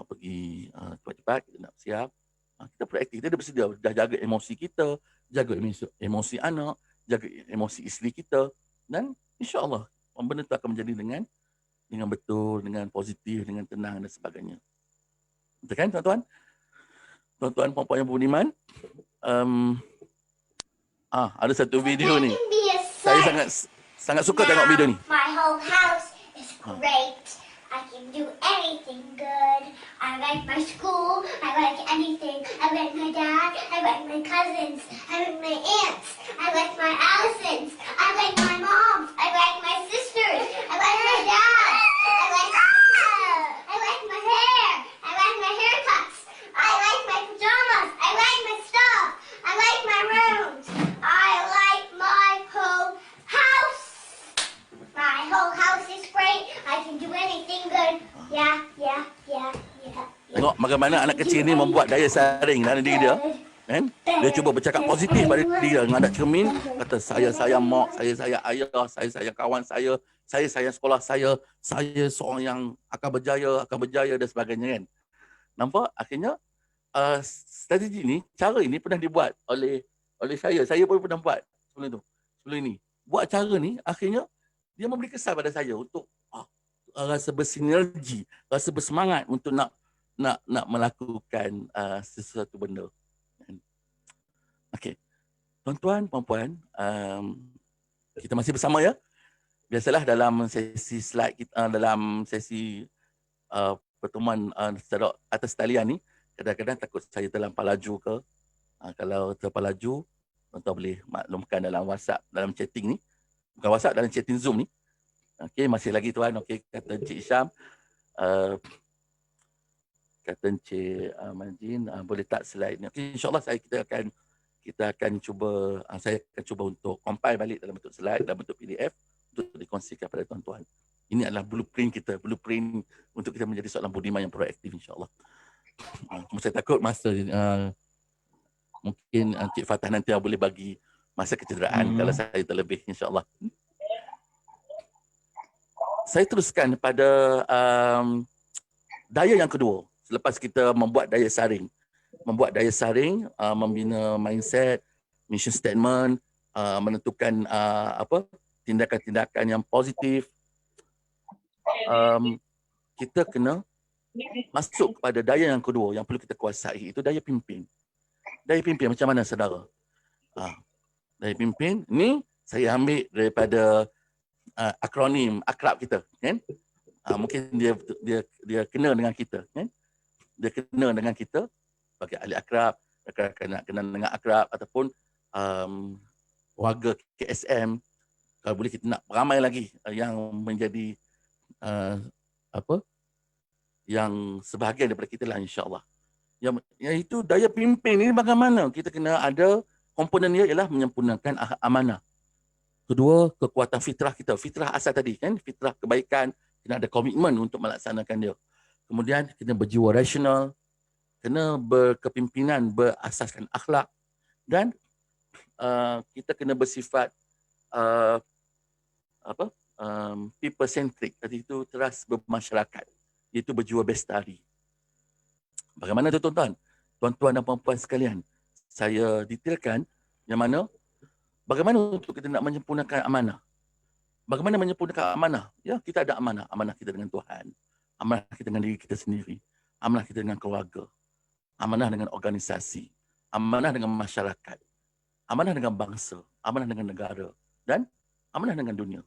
pergi cepat-cepat, kita nak siap. Kita proaktif, kita dah bersedia, dah jaga emosi kita, jaga emosi anak, jaga emosi isteri kita, dan insya-Allah benda tu akan menjadi dengan betul, dengan positif, dengan tenang dan sebagainya. Betul kan tuan-tuan? Tuan-tuan puan-puan yang beriman, ada satu video ni. Saya sangat suka tengok video ni. My whole house is great. I can do anything good. I like my school. I like anything. I like my dad. I like my cousins. I like my aunts. I like my Allisons. I like my moms. I like my sisters. I like my dad. I like my hair. I like my hair. I like my haircuts. I like my pajamas. I like my stuff. I like my rooms. I like my whole house. My whole house is great. I can do anything good. Yeah. Tengok bagaimana anak kecil ni membuat daya saring dalam diri dia. Kan? Dia cuba bercakap positif pada diri dia. Menghadap cermin, kata saya sayang mak, saya sayang ayah, saya sayang kawan saya sayang sekolah saya seorang yang akan berjaya dan sebagainya kan. Nampak? Akhirnya strategi ni, cara ini pernah dibuat oleh saya. Saya pun pernah buat sebelum ini. Buat cara ni, akhirnya dia memberi kesan pada saya untuk rasa bersinergi, rasa bersemangat untuk nak melakukan sesuatu benda. Okey. Tuan-tuan, puan-puan, kita masih bersama ya. Biasalah dalam sesi slide kita, dalam sesi pertemuan secara atas talian ni, kadang-kadang takut saya terlampau laju ke. Kalau terlampau laju, tuan-tuan boleh maklumkan dalam WhatsApp, dalam chatting ni. Bukan WhatsApp, dalam chatting Zoom ni. Okey, masih lagi tuan. Okey, kata Encik Syam. Kata Encik Majin, boleh tak slide ni. Okay, InsyaAllah kita akan cuba, saya akan cuba untuk compile balik dalam bentuk slide, dalam bentuk PDF untuk dikongsikan pada tuan-tuan. Ini adalah blueprint kita, blueprint untuk kita menjadi seorang budiman yang proaktif insyaAllah. Saya takut masa, mungkin Encik Fatah nanti boleh bagi masa kecederaan kalau saya terlebih insyaAllah. Saya teruskan pada daya yang kedua. Selepas kita membuat daya saring, membina mindset, mission statement, menentukan tindakan-tindakan yang positif, kita kena masuk kepada daya yang kedua yang perlu kita kuasai, itu daya pimpin. Daya pimpin macam mana saudara? Daya pimpin ni saya ambil daripada akronim akrab kita, kan? Mungkin dia kena dengan kita, kan? Dia kena dengan kita sebagai ahli akrab, kena dengan akrab ataupun warga KSM. Kalau boleh kita nak ramai lagi yang menjadi yang sebahagian daripada kita lah insyaAllah. Yang itu daya pimpin ini bagaimana? Kita kena ada komponen dia ialah menyempurnakan amanah. Kedua, kekuatan fitrah kita. Fitrah asal tadi, kan? Fitrah kebaikan, kena ada komitmen untuk melaksanakan dia. Kemudian kena berjiwa rasional, kena berkepimpinan berasaskan akhlak, dan kita kena bersifat people centric, tadi itu teras bermasyarakat, iaitu berjiwa bestari. Bagaimana tu tuan-tuan? Tuan-tuan dan puan-puan sekalian, saya detailkan yang mana bagaimana untuk kita nak menyempurnakan amanah. Bagaimana menyempurnakan amanah? Ya, kita ada amanah. Amanah kita dengan Tuhan, amanah kita dengan diri kita sendiri, amanah kita dengan keluarga, amanah dengan organisasi, amanah dengan masyarakat, amanah dengan bangsa, amanah dengan negara, dan amanah dengan dunia.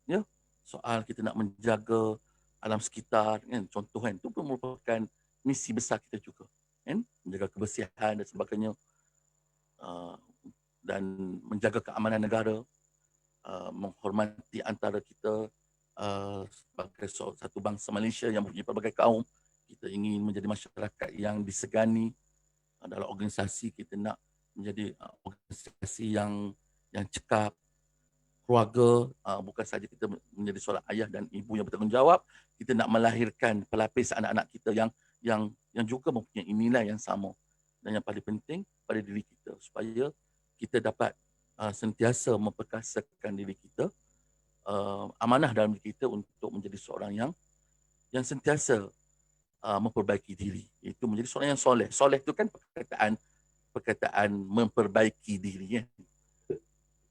Ya, soal kita nak menjaga alam sekitar, kan? Contoh kan, itu pun merupakan misi besar kita juga, kan? Menjaga kebersihan dan sebagainya, dan menjaga keamanan negara, menghormati antara kita sebagai satu bangsa Malaysia yang mempunyai pelbagai kaum. Kita ingin menjadi masyarakat yang disegani. Dalam organisasi kita nak menjadi organisasi yang cekap. Keluarga, bukan saja kita menjadi seorang ayah dan ibu yang bertanggungjawab, kita nak melahirkan pelapis anak-anak kita yang juga mempunyai nilai yang sama. Dan yang paling penting pada diri kita, supaya kita dapat sentiasa memperkasakan diri kita, amanah dalam diri kita untuk menjadi seorang yang sentiasa memperbaiki diri. Itu menjadi seorang yang soleh. Soleh itu kan perkataan memperbaiki diri, ya.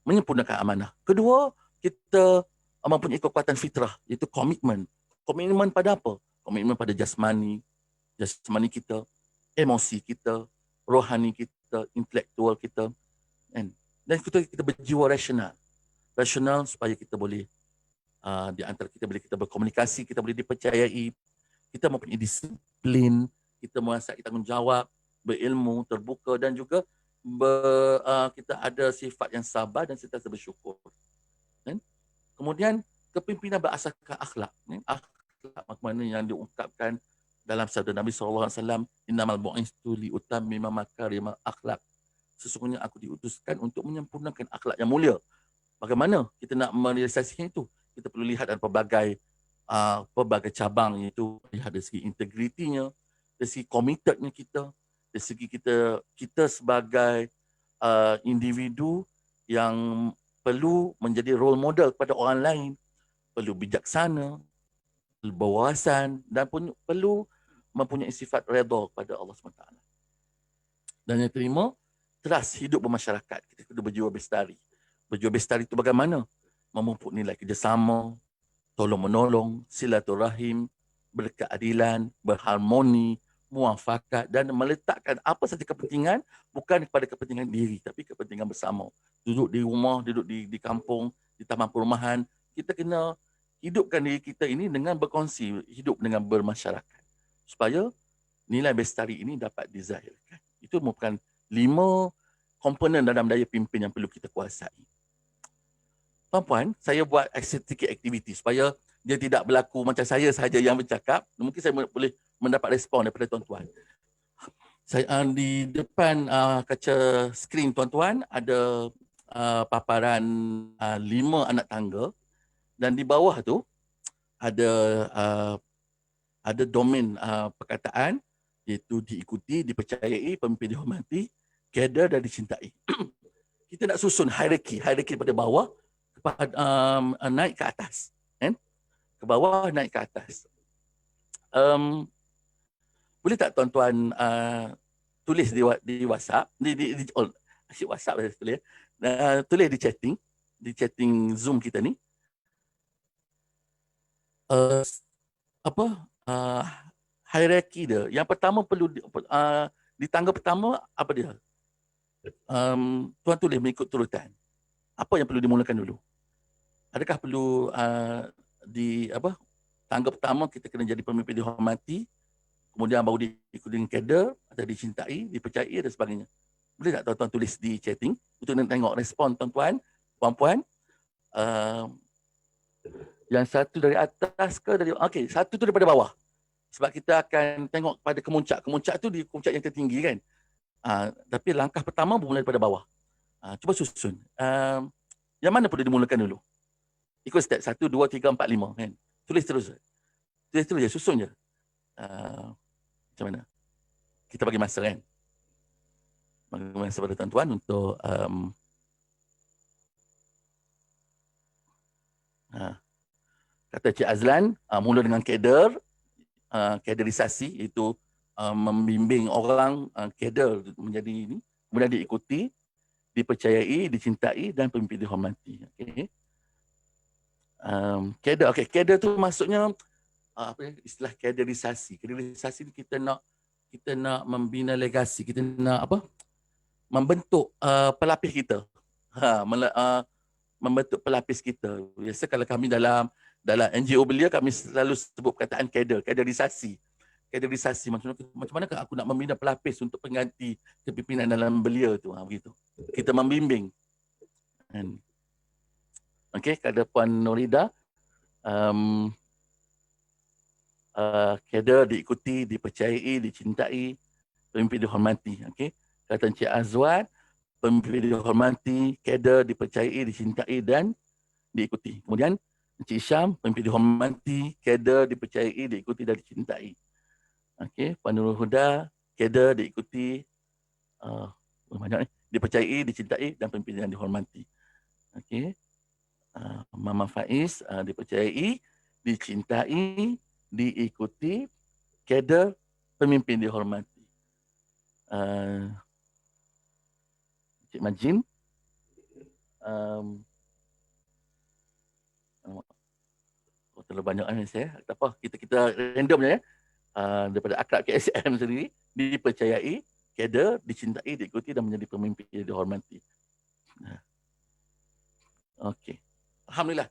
Menyempurnakan amanah. Kedua, kita mempunyai kekuatan fitrah, iaitu komitmen. Komitmen pada apa? Komitmen pada jasmani kita, emosi kita, rohani kita, intelektual kita, dan kita berjiwa rasional supaya kita boleh di antara kita boleh kita berkomunikasi, kita boleh dipercayai, kita mempunyai disiplin, kita merasai tanggungjawab, berilmu, terbuka, dan juga kita ada sifat yang sabar dan sentiasa bersyukur. Kemudian kepimpinan berasaskan akhlak. Akhlak mana yang diungkapkan dalam sabda Nabi SAW, innamal bu'istu liutammima makarimal akhlak. Sesungguhnya aku diutuskan untuk menyempurnakan akhlak yang mulia. Bagaimana kita nak merealisasikan itu? Kita perlu lihat ada pelbagai cabang, iaitu lihat dari segi integritinya, dari segi committednya kita, dari segi kita sebagai individu yang perlu menjadi role model kepada orang lain, perlu bijaksana, perlu berwawasan, dan pun perlu mempunyai sifat redha kepada Allah SWT. Dan yang kelima, teras hidup bermasyarakat. Kita kena berjiwa bestari. Berjiwa bestari itu bagaimana? Memupuk nilai kerjasama, tolong-menolong, silaturahim, berkeadilan, berharmoni, muafakat dan meletakkan apa saja kepentingan bukan kepada kepentingan diri tapi kepentingan bersama. Duduk di rumah, duduk di kampung, di taman perumahan, kita kena hidupkan diri kita ini dengan berkongsi, hidup dengan bermasyarakat supaya nilai bestari ini dapat dizahirkan. Itu merupakan 5 komponen dalam daya pimpin yang perlu kita kuasai. Puan-puan, saya buat sedikit aktiviti supaya dia tidak berlaku macam saya sahaja yang bercakap. Mungkin saya boleh mendapat respon daripada tuan-tuan. Saya di depan kaca skrin tuan-tuan ada paparan 5 anak tangga dan di bawah tu ada domain perkataan iaitu diikuti, dipercayai, pemimpin dihormati, kader dan dicintai. Kita nak susun hierarki daripada bawah kepada naik ke atas, kan? Ke bawah naik ke atas. Boleh tak tuan-tuan tulis di WhatsApp, asyik WhatsApp saya tulis, tulis di chatting Zoom kita ni. Hierarki dia. Yang pertama perlu di tangga pertama apa dia? Tuan tulis mengikut turutan. Apa yang perlu dimulakan dulu? Adakah perlu tangga pertama kita kena jadi pemimpin dihormati, kemudian baru diikuti dengan kader atau dicintai, dipercayai dan sebagainya. Boleh tak tuan-tuan tulis di chatting untuk nak tengok respon tuan-tuan, puan-puan. Yang satu dari atas ke dari okey, satu tu daripada bawah. Sebab kita akan tengok pada kemuncak. Kemuncak tu di kemuncak yang tertinggi kan. Tapi langkah pertama bermula daripada bawah. Cuba susun. Yang mana perlu dimulakan dulu? Ikut step 1, 2, 3, 4, 5 kan. Tulis terus. Tulis terus je, susun je. Macam mana? Kita bagi masa kan. Bagi masa pada tuan-tuan untuk kata Cik Azlan, mula dengan kader, kaderisasi, iaitu membimbing orang kader menjadi ini, kemudian diikuti, dipercayai, dicintai dan pemimpin dihormati. Okay. Kader, okay. Kader tu maksudnya istilah kaderisasi. Kaderisasi ni kita nak membina legasi, kita nak membentuk pelapis kita. Membentuk pelapis kita. Biasa kalau kami dalam NGO belia kami selalu sebut perkataan kaderisasi. Kaderisasi macam mana aku nak membina pelapis untuk pengganti kepimpinan dalam belia tu, begitu. Kita membimbing. Okey, kepada Puan Norida, kader diikuti, dipercayai, dicintai, pemimpin dihormati. Okey. Kata Encik Azwan, pemimpin dihormati, kader dipercayai, dicintai dan diikuti. Kemudian Encik Syam, pemimpin dihormati, kader dipercayai, diikuti dan dicintai. Okey, Puan Nurul Huda, kader diikuti, banyak ni, dipercayai, dicintai dan pemimpin yang dihormati. Okey. Mama Faiz, dipercayai, dicintai, diikuti, kader, pemimpin dihormati. Cik Majin, terlalu banyak ni saya. Tak apa, kita random je ya. Daripada akrab KSM sendiri, dipercayai, kader, dicintai, diikuti dan menjadi pemimpin yang dihormati. Okey. Alhamdulillah.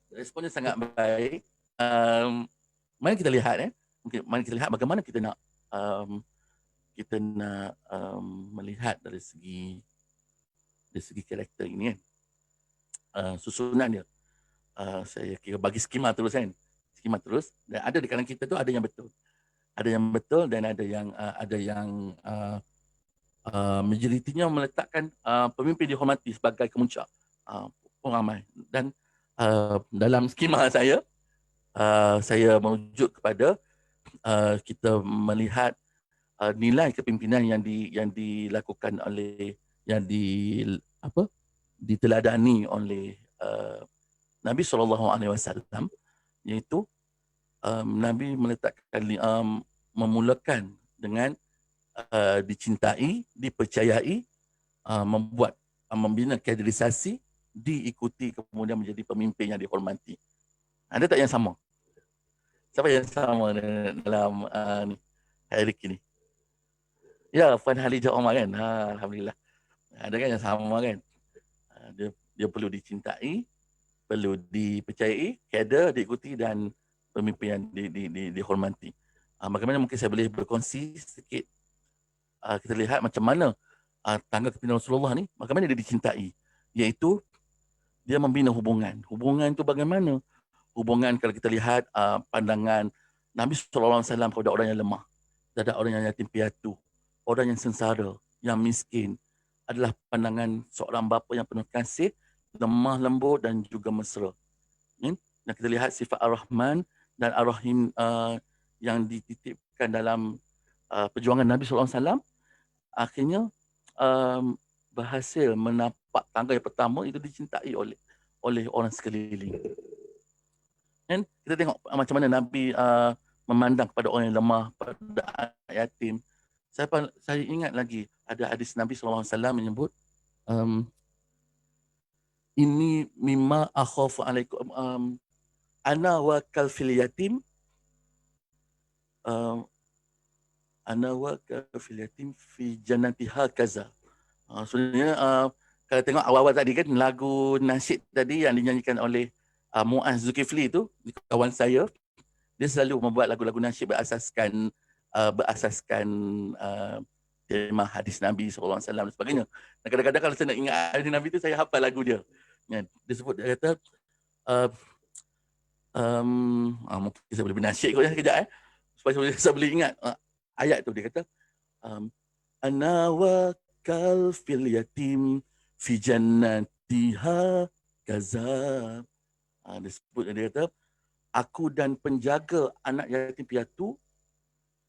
Responnya sangat baik. Mari kita lihat mari kita lihat bagaimana kita nak melihat dari segi karakter ini kan. Susunan dia. Saya kira bagi skema terus kan. Skema terus, dan ada di kalangan kita tu ada yang betul. Ada yang betul dan ada yang majoritinya meletakkan pemimpin dihormati sebagai kemuncak ramai. Dan dalam skema saya merujuk kepada kita melihat nilai kepimpinan yang dilakukan oleh diteladani oleh Nabi SAW, iaitu Nabi meletakkan memulakan dengan dicintai, dipercayai, membina kaderisasi, diikuti kemudian menjadi pemimpin yang dihormati. Ada tak yang sama? Siapa yang sama dalam ni, hierarki ni? Ya, Puan Halijah Omar kan? Alhamdulillah. Ada kan yang sama kan? Dia perlu dicintai, perlu dipercayai, kader diikuti dan pemimpin yang dihormati. Bagaimana mungkin saya boleh berkongsi sedikit, kita lihat macam mana tangga kepimpinan Rasulullah ni, bagaimana dia dicintai, iaitu dia membina hubungan. Hubungan itu bagaimana? Hubungan kalau kita lihat pandangan Nabi SAW kepada orang yang lemah, terhadap orang yang yatim piatu, orang yang sengsara, yang miskin, adalah pandangan seorang bapa yang penuh kasih, lemah lembut dan juga mesra. Dan kita lihat sifat Ar-Rahman dan Ar-Rahim yang dititipkan dalam perjuangan Nabi SAW, akhirnya berhasil menapak tangga yang pertama itu dicintai oleh orang sekeliling. Dan kita tengok macam mana Nabi memandang kepada orang yang lemah, pada anak yatim. Saya ingat lagi ada hadis Nabi SAW menyebut, ini mimma akhafu alaikum, ana wa kal fil yatim, ana wa kal fil yatim fi jannati hakaza. Sebenarnya kalau tengok awal-awal tadi kan, lagu nasyid tadi yang dinyanyikan oleh Muaz Zulkifli tu, kawan saya, dia selalu membuat lagu-lagu nasyid berasaskan tema hadis Nabi SAW dan sebagainya. Dan kadang-kadang kalau saya nak ingat hadis Nabi tu, saya hafal lagu dia. Dia sebut, dia kata, mungkin saya boleh bernasyid kot sekejap supaya saya boleh ingat ayat tu. Dia kata, ana wa kal fil yatim fi jannatiha kaza. Dia sebut, dia kata, aku dan penjaga anak yatim piatu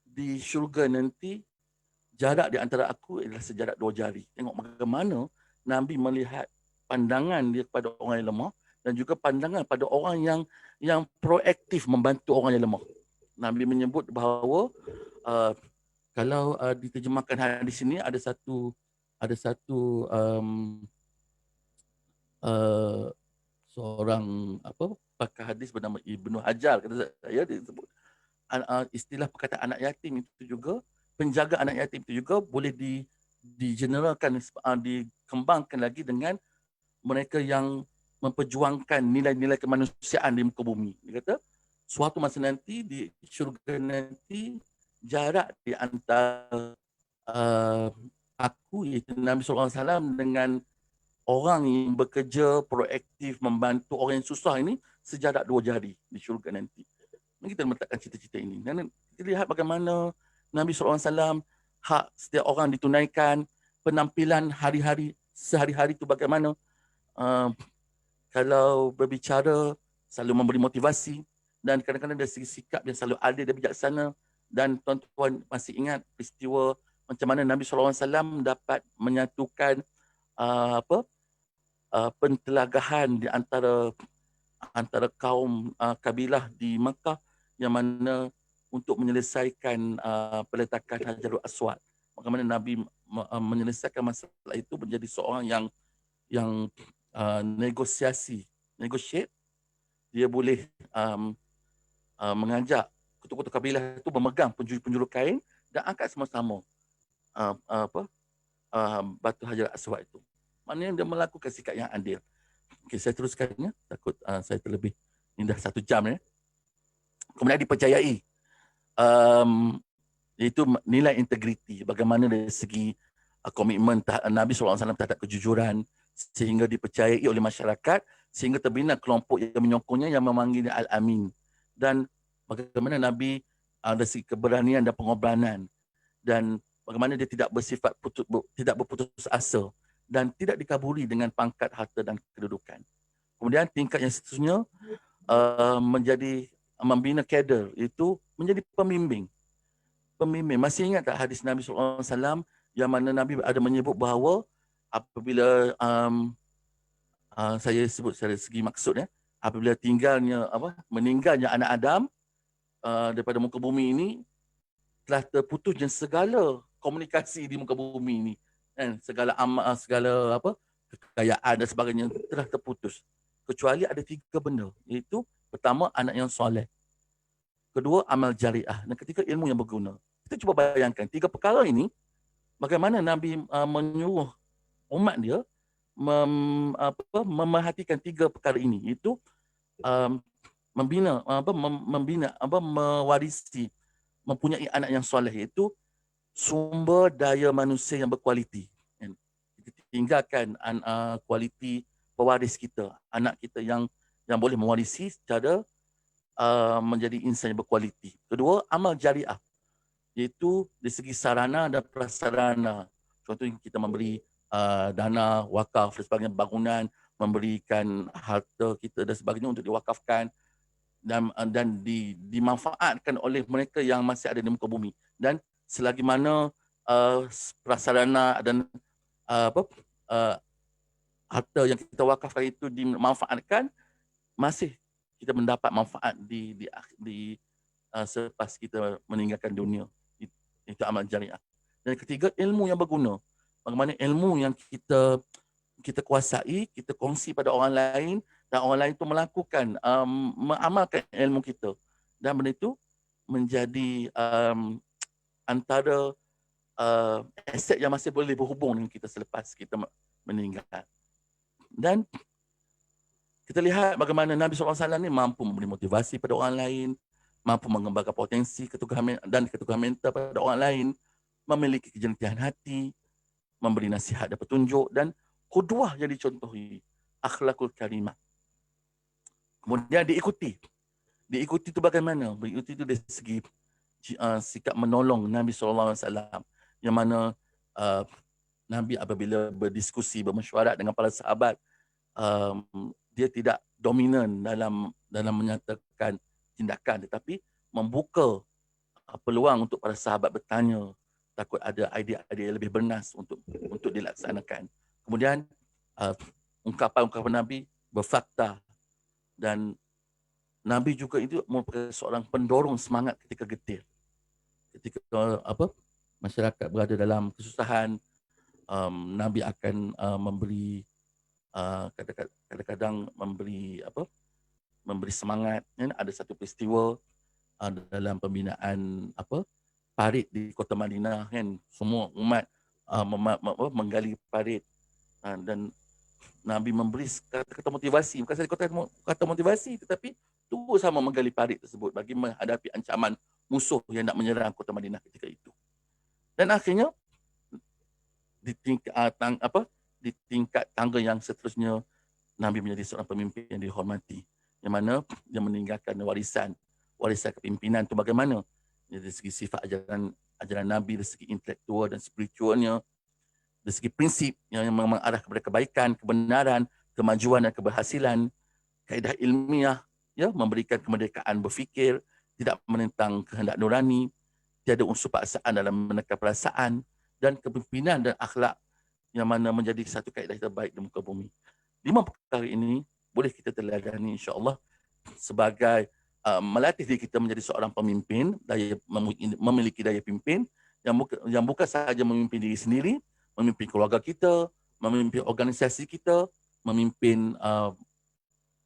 di syurga nanti, jarak di antara aku adalah sejarak 2 jari. Tengok bagaimana Nabi melihat pandangan dia kepada orang yang lemah dan juga pandangan pada orang yang proaktif membantu orang yang lemah. Nabi menyebut bahawa kalau diterjemahkan hadis ini, ada satu seorang pakar hadis bernama Ibnu Hajar, kata saya, dia sebut istilah perkataan anak yatim itu juga, penjaga anak yatim itu juga boleh digeneralkan, dikembangkan lagi dengan mereka yang memperjuangkan nilai-nilai kemanusiaan di muka bumi. Dia kata, suatu masa nanti di syurga nanti, jarak di antara aku, iaitu Nabi SAW, dengan orang yang bekerja proaktif membantu orang yang susah ini, sejarak 2 jari di syurga nanti. Kita meletakkan cita-cita ini. Dan kita lihat bagaimana Nabi SAW, hak setiap orang ditunaikan, penampilan sehari-hari itu bagaimana. Kalau berbicara, selalu memberi motivasi, dan kadang-kadang dari segi sikap yang selalu adil dan bijaksana. Dan tuan-tuan masih ingat peristiwa macam mana Nabi SAW dapat menyatukan pentelagahan di antara kaum kabilah di Makkah, yang mana untuk menyelesaikan peletakan Hajarul Aswad. Bagaimana Nabi menyelesaikan masalah itu, menjadi seorang yang negotiate. Dia boleh mengajak ketua-ketua kabilah itu memegang penjuru kain dan angkat sama-sama batu Hajarul Aswad itu. Maknanya dia melakukan sikap yang adil. Okay, saya teruskannya, takut saya terlebih. Ini dah 1 jam ya. Kemudian dipercayai, iaitu nilai integriti, bagaimana dari segi komitmen Nabi SAW terhadap kejujuran, sehingga dipercayai oleh masyarakat, sehingga terbina kelompok yang menyokongnya, yang memanggilnya Al-Amin. Dan bagaimana Nabi dari segi keberanian dan pengorbanan, dan bagaimana dia tidak berputus asa dan tidak dikaburi dengan pangkat, harta dan kedudukan. Kemudian tingkat yang seterusnya, menjadi membina kader, itu menjadi pembimbing. Masih ingat tak hadis Nabi SAW yang mana Nabi ada menyebut bahawa apabila saya sebut secara segi maksudnya, apabila meninggalnya anak Adam daripada muka bumi ini, telah terputusnya segala komunikasi di muka bumi ini, dan segala kekayaan dan sebagainya telah terputus, kecuali ada 3 benda, iaitu Pertama, anak yang soleh. Kedua, amal jariah. Dan ketiga, ilmu yang berguna. Kita cuba bayangkan 3 perkara ini, bagaimana Nabi menyuruh umat dia memerhatikan 3 perkara ini, iaitu um, mewarisi, mempunyai anak yang soleh, iaitu sumber daya manusia yang berkualiti. Kita tinggalkan kualiti pewaris kita, anak kita yang boleh mewarisi secara menjadi insan yang berkualiti. Kedua, amal jariah, iaitu dari segi sarana dan prasarana. Contohnya kita memberi dana wakaf dan sebagainya, bangunan, memberikan harta kita dan sebagainya untuk diwakafkan dan dimanfaatkan oleh mereka yang masih ada di muka bumi. Dan selagi mana prasarana dan harta yang kita wakafkan itu dimanfaatkan, masih kita mendapat manfaat selepas kita meninggalkan dunia. Itu amal jariah. Dan ketiga, ilmu yang berguna. Bagaimana ilmu yang kita kuasai, kita kongsi pada orang lain, dan orang lain itu melakukan, mengamalkan ilmu kita. Dan benda itu menjadi antara aset yang masih boleh berhubung dengan kita selepas kita meninggal. Dan kita lihat bagaimana Nabi SAW ni mampu memberi motivasi pada orang lain, mampu mengembangkan potensi keteguhan mental pada orang lain, memiliki kejernihan hati, memberi nasihat dan petunjuk, dan qudwah yang dicontohi, akhlakul karimah. Kemudian diikuti. Diikuti itu bagaimana? Diikuti itu dari segi sikap menolong Nabi SAW, yang mana Nabi apabila berdiskusi, bermesyuarat dengan para sahabat, dia tidak dominan dalam menyatakan tindakan, tetapi membuka peluang untuk para sahabat bertanya, takut ada idea-idea yang lebih bernas untuk dilaksanakan. Kemudian ungkapan-ungkapan Nabi berfakta, dan Nabi juga itu merupakan seorang pendorong semangat ketika getir. Ketika masyarakat berada dalam kesusahan, Nabi akan memberi kadang-kadang memberi semangat. Ada satu peristiwa dalam pembinaan parit di kota Madinah, kan, semua umat menggali parit, dan Nabi memberi kata-kata motivasi, bukan saja kata motivasi, tetapi terus sama menggali parit tersebut bagi menghadapi ancaman musuh yang nak menyerang kota Madinah ketika itu. Dan akhirnya di tingkat tangga yang seterusnya, Nabi menjadi seorang pemimpin yang dihormati, yang mana dia meninggalkan warisan kepimpinan itu bagaimana dari segi sifat ajaran Nabi, dari segi intelektual dan spiritualnya, dari segi prinsip yang mengarah kepada kebaikan, kebenaran, kemajuan dan keberhasilan, kaedah ilmiah, ya, memberikan kemerdekaan berfikir, tidak menentang kehendak nurani, tiada unsur paksaan dalam menekan perasaan, dan kepimpinan dan akhlak yang mana menjadi satu kaedah terbaik di muka bumi. 5 perkara ini boleh kita teladani, insya-Allah, sebagai melatih diri kita menjadi seorang pemimpin, memiliki daya pimpin yang bukan sahaja memimpin diri sendiri, memimpin keluarga kita, memimpin organisasi kita, memimpin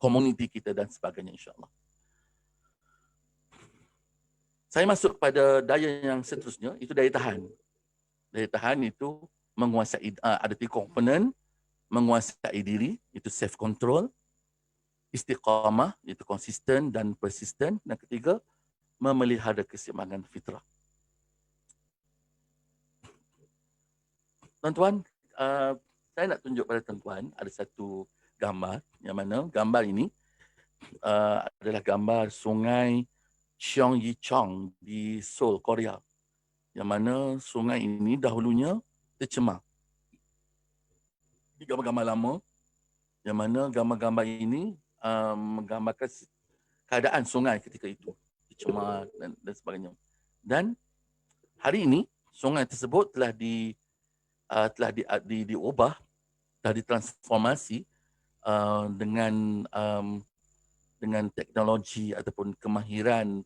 komuniti kita dan sebagainya, insya-Allah. Saya masuk pada daya yang seterusnya, itu daya tahan. Daya tahan itu menguasai, ada 3 komponen: menguasai diri, itu self control; istiqamah, itu konsisten dan persisten; dan ketiga, memelihara keseimbangan fitrah. Tuan-tuan, saya nak tunjuk pada tuan-tuan ada satu gambar, yang mana gambar ini adalah gambar sungai Cheongyicheong di Seoul, Korea, yang mana sungai ini dahulunya tercemar. Di gambar-gambar lama, yang mana gambar-gambar ini menggambarkan keadaan sungai ketika itu, tercemar dan sebagainya. Dan hari ini sungai tersebut telah diubah, telah ditransformasi dengan teknologi ataupun kemahiran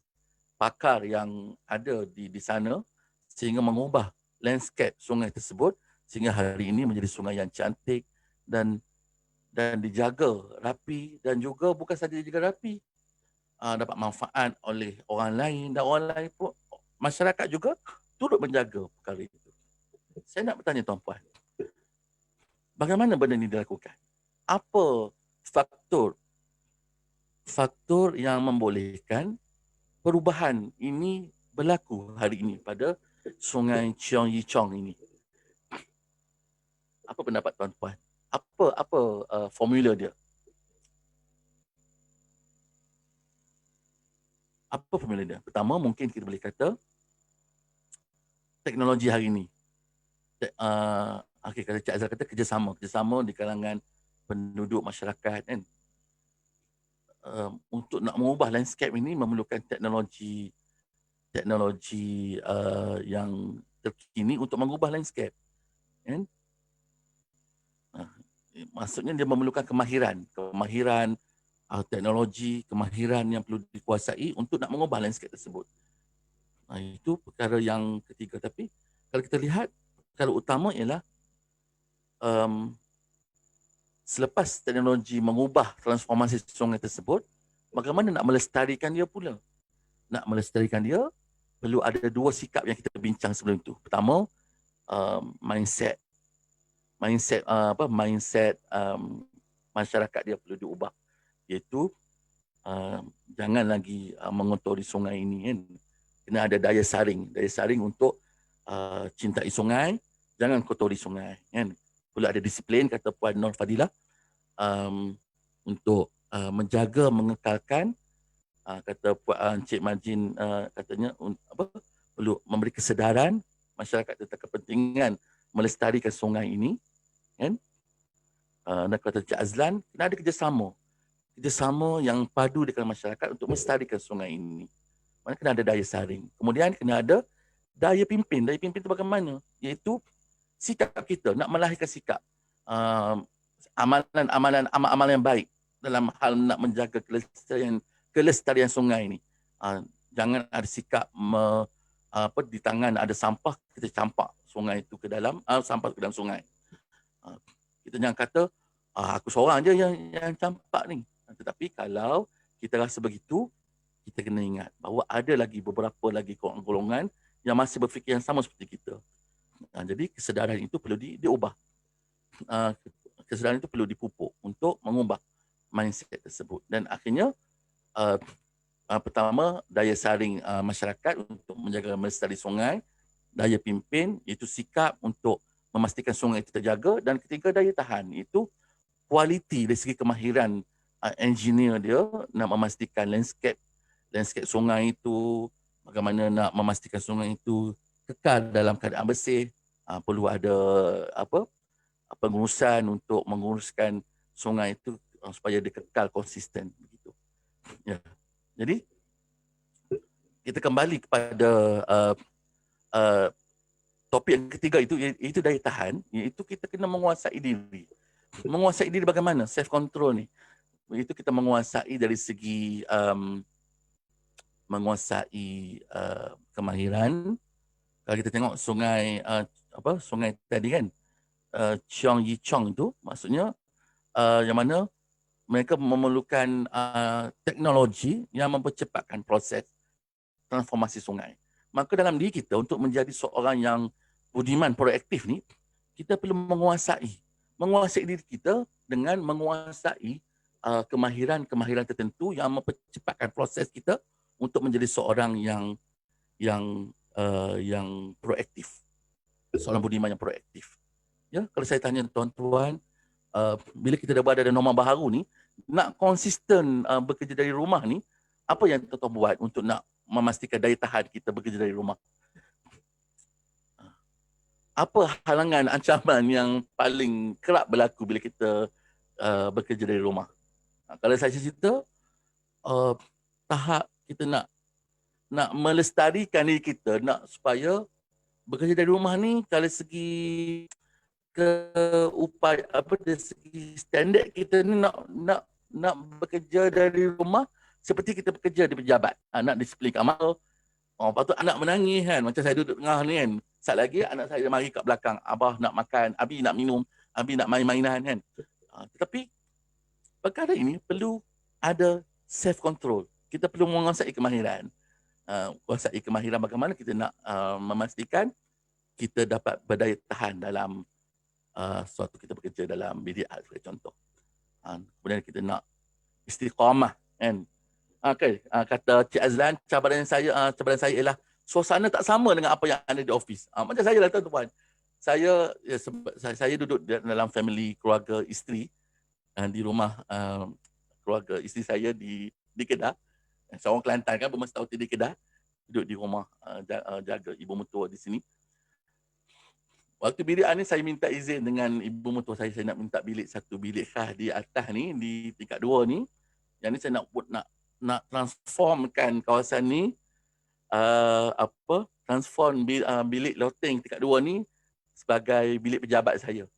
pakar yang ada di sana, sehingga mengubah landscape sungai tersebut sehingga hari ini menjadi sungai yang cantik dan dijaga rapi, dan juga bukan sahaja dijaga rapi, dapat manfaat oleh orang lain, dan orang lain pun, masyarakat juga turut menjaga perkara itu. Saya nak bertanya tuan-puan, bagaimana benda ini dilakukan? Apa faktor yang membolehkan perubahan ini berlaku hari ini pada Sungai Cheong Yi Chong ini? Apa pendapat tuan-puan? Apa formula dia? Apa formula dia? Pertama, mungkin kita boleh kata teknologi hari ini. Kata Cik Azhar kata kerjasama di kalangan penduduk masyarakat kan. Untuk nak mengubah landscape ini memerlukan teknologi yang terkini untuk mengubah landscape. Kan? Maksudnya dia memerlukan kemahiran teknologi, kemahiran yang perlu dikuasai untuk nak mengubah landscape tersebut. Itu perkara yang ketiga. Tapi kalau kita lihat, perkara utama ialah selepas teknologi mengubah transformasi sungai tersebut, bagaimana nak melestarikan dia pula? Nak melestarikan dia, perlu ada dua sikap yang kita bincang sebelum itu. Pertama, mindset masyarakat dia perlu diubah, iaitu jangan lagi mengotori sungai ini kan. Kena ada daya saring untuk cintai sungai, jangan kotori sungai kan. Perlu ada disiplin, kata Puan Nur Fadilah, untuk menjaga, mengekalkan, kata Puan Cik Majin, katanya perlu memberi kesedaran masyarakat tentang kepentingan melestarikan sungai ini kan. Dan kata Cik Azlan, kena ada kerjasama yang padu dengan masyarakat untuk melestarikan sungai ini. Mana kena ada daya saring. Kemudian kena ada daya pimpin. Daya pimpin itu bagaimana? Iaitu sikap kita, nak melahirkan sikap. Amal-amal yang baik dalam hal nak menjaga kelestarian sungai ini. Jangan ada sikap di tangan ada sampah, kita campak sungai itu ke dalam, sampah ke dalam sungai. Kita jangan kata, aku seorang je yang campak ni. Tetapi kalau kita rasa begitu, kita kena ingat bahawa ada lagi beberapa lagi golongan yang masih berfikir yang sama seperti kita. Jadi kesedaran itu perlu diubah. Kesedaran itu perlu dipupuk untuk mengubah mindset tersebut. Dan akhirnya, pertama, daya saring masyarakat untuk menjaga melestari sungai. Daya pimpin, iaitu sikap untuk memastikan sungai itu terjaga. Dan ketiga, daya tahan, iaitu kualiti dari segi kemahiran engineer dia nak memastikan landscape sungai itu, bagaimana nak memastikan sungai itu kekal dalam keadaan bersih. Perlu ada pengurusan untuk menguruskan sungai itu supaya dia kekal konsisten begitu. Ya. Jadi kita kembali kepada topik yang ketiga itu daya tahan, iaitu kita kena menguasai diri. Menguasai diri bagaimana? Self control ni. Itu kita menguasai dari segi menguasai kemahiran. Kalau kita tengok sungai sungai tadi kan, Cheong Yi Chong itu maksudnya yang mana mereka memerlukan teknologi yang mempercepatkan proses transformasi sungai. Maka dalam diri kita untuk menjadi seorang yang budiman proaktif ni, kita perlu menguasai diri kita dengan menguasai kemahiran tertentu yang mempercepatkan proses kita untuk menjadi seorang yang proaktif, seorang budiman yang proaktif. Ya, kalau saya tanya tuan-tuan, bila kita dah berada dalam norma baharu ni, nak konsisten bekerja dari rumah ni, apa yang tuan-tuan buat untuk nak memastikan daya tahan kita bekerja dari rumah? Apa halangan, ancaman yang paling kerap berlaku bila kita bekerja dari rumah? Kalau saya cerita, tahap kita nak melestarikan diri kita, nak supaya bekerja dari rumah ni, kalau segi dari segi standard kita ni nak bekerja dari rumah seperti kita bekerja di pejabat. Nak disiplin amal. Lepas tu anak menangis kan, macam saya duduk tengah ni kan. Sat lagi anak saya mari kat belakang, abah nak makan, abi nak minum, abi nak main-mainan kan. Tetapi perkara ini perlu ada self control. kita perlu menguasai kemahiran. Kuasai kemahiran bagaimana kita nak memastikan kita dapat berdaya tahan dalam suatu kita bekerja dalam bilik art sebagai contoh. Kemudian kita nak istiqamah kan. Okay. Kata Cik Azlan, cabaran saya ialah suasana tak sama dengan apa yang ada di office. Macam saya lah tuan-tuan. Saya duduk dalam family keluarga isteri di rumah keluarga isteri saya di Kedah. Seorang Kelantan kan bermasa tahun di Kedah. Duduk di rumah jaga ibu mertua di sini. Waktu bilik ni saya minta izin dengan ibu mertua saya nak minta satu bilik khas di atas ni, di tingkat 2 ni. Yang ni saya nak transformkan kawasan ni transform bilik loteng tingkat 2 ni sebagai bilik pejabat saya.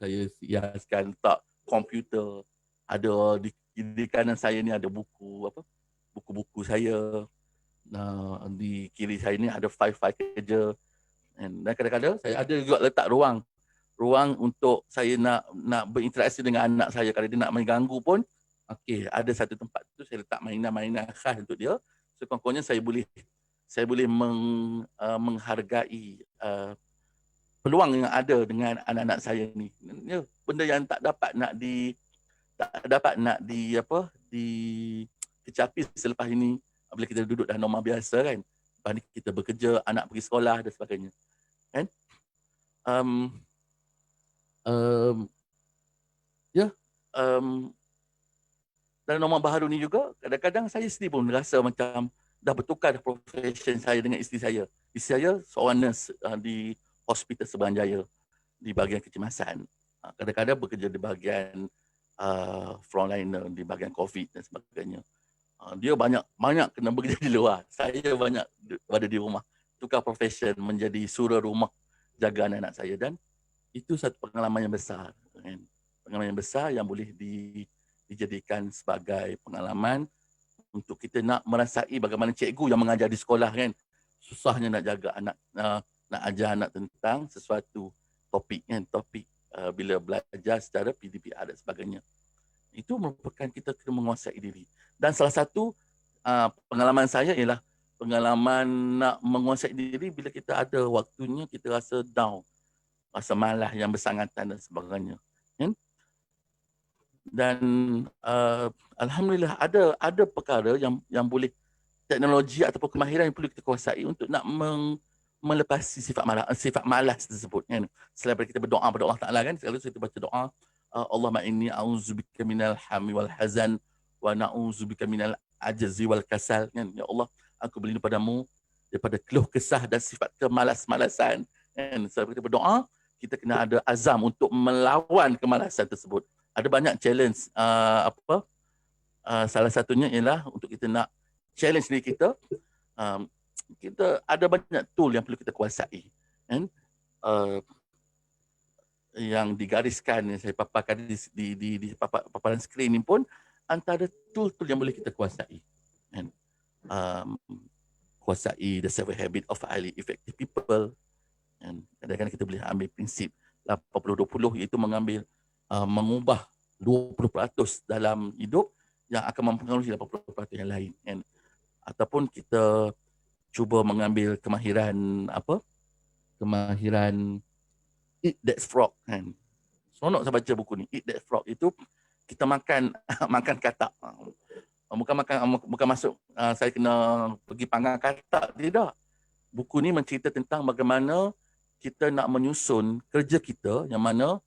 Saya hiaskan letak komputer, ada di kanan saya ni ada buku-buku saya. Di kiri saya ni ada file-file kerja. Dan kadang-kadang saya ada juga letak ruang untuk saya nak berinteraksi dengan anak saya. Kalau dia nak mengganggu pun, okey, ada satu tempat tu saya letak mainan-mainan khas untuk dia. So kononnya saya boleh menghargai peluang yang ada dengan anak-anak saya ni. Benda yang tak dapat nak dikecapi selepas ini bila kita duduk dalam norma biasa kan. Lepas ni kita bekerja, anak pergi sekolah dan sebagainya. Kan? Dalam norma baharu ni juga, kadang-kadang saya sendiri pun rasa macam dah bertukar profession saya dengan isteri saya. Isteri saya seorang nurse di Hospital Seberang Jaya di bahagian kecemasan. Kadang-kadang bekerja di bahagian frontliner, di bahagian COVID dan sebagainya. Dia banyak kena bekerja di luar. Saya banyak berada di rumah. Tukar profession menjadi sura rumah jaga anak-anak saya. Dan itu satu pengalaman yang besar. Kan? Pengalaman yang besar yang boleh dijadikan sebagai pengalaman untuk kita nak merasai bagaimana cikgu yang mengajar di sekolah kan. Susahnya nak jaga anak, nak ajar anak tentang sesuatu topik kan. Bila belajar secara PDPR dan sebagainya. Itu merupakan kita kena menguasai diri. Dan salah satu pengalaman saya ialah pengalaman nak menguasai diri bila kita ada waktunya kita rasa down, rasa malas yang bersangatan dan sebagainya. Kan? Dan alhamdulillah ada perkara yang boleh teknologi ataupun kemahiran yang perlu kita kuasai untuk nak melepasi sifat malas tersebut kan. Selain daripada kita berdoa kepada Allah Taala kan, sekali kita baca doa Allahumma inni a'udzubika minal hammi wal hazan wa na'udzubika minal ajzi wal kasal kan. Ya Allah, aku berlindung padamu daripada keluh kesah dan sifat kemalas-malasan kan. Selain kita berdoa, kita kena ada azam untuk melawan kemalasan tersebut. Ada banyak challenge salah satunya ialah untuk kita nak challenge diri kita. Kita ada banyak tool yang perlu kita kuasai kan. Yang digariskan yang saya paparkan di paparan skrin ini pun antara tool-tool yang boleh kita kuasai kan. Kuasai the 7 habit of highly effective people. Dan kadang-kadang kita boleh ambil prinsip 80-20 iaitu mengubah 20% dalam hidup yang akan mempengaruhi 80% yang lain kan. Ataupun kita cuba mengambil kemahiran Eat That Frog kan. Seronok saya baca buku ni. Eat That Frog itu kita makan katak. Bukan masuk saya kena pergi panggang katak, tidak. Buku ni mencerita tentang bagaimana kita nak menyusun kerja kita yang mana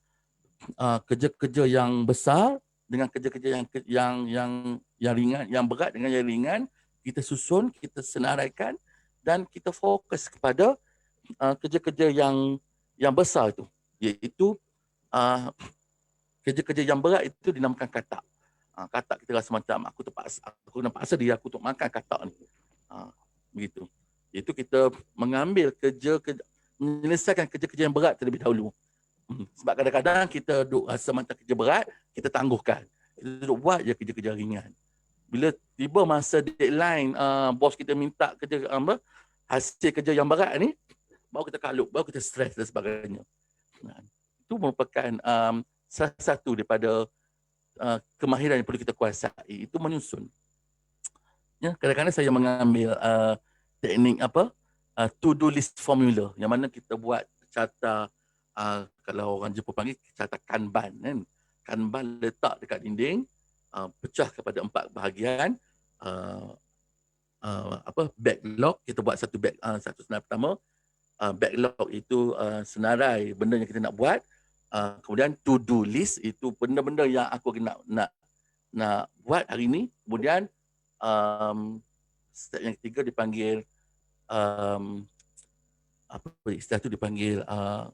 kerja-kerja yang besar dengan kerja-kerja yang ringan, yang berat dengan yang ringan, kita susun, kita senaraikan dan kita fokus kepada kerja-kerja yang besar itu, iaitu kerja-kerja yang berat itu dinamakan katak. Katak kita rasa macam aku nak paksa diri aku untuk makan katak ni. Begitu. Itu kita mengambil menyelesaikan kerja-kerja yang berat terlebih dahulu. Sebab kadang-kadang kita duk rasa macam kerja berat, kita tangguhkan. Kita duk buat je kerja-kerja ringan. Bila tiba masa deadline, bos kita minta hasil kerja yang berat ni, baru kita kalut, baru kita stres dan sebagainya. Itu merupakan salah satu daripada kemahiran yang perlu kita kuasai, itu menyusun. Ya, kadang-kadang saya mengambil teknik apa? To-do list formula yang mana kita buat carta kalau orang Jepun panggil carta Kanban kan. Kanban letak dekat dinding, pecah kepada 4 bahagian. Uh, backlog, kita buat satu senarai pertama. Backlog itu senarai benda yang kita nak buat. Kemudian to-do list itu benda-benda yang aku nak buat hari ni. Kemudian step yang ketiga dipanggil apa istilah tu dipanggil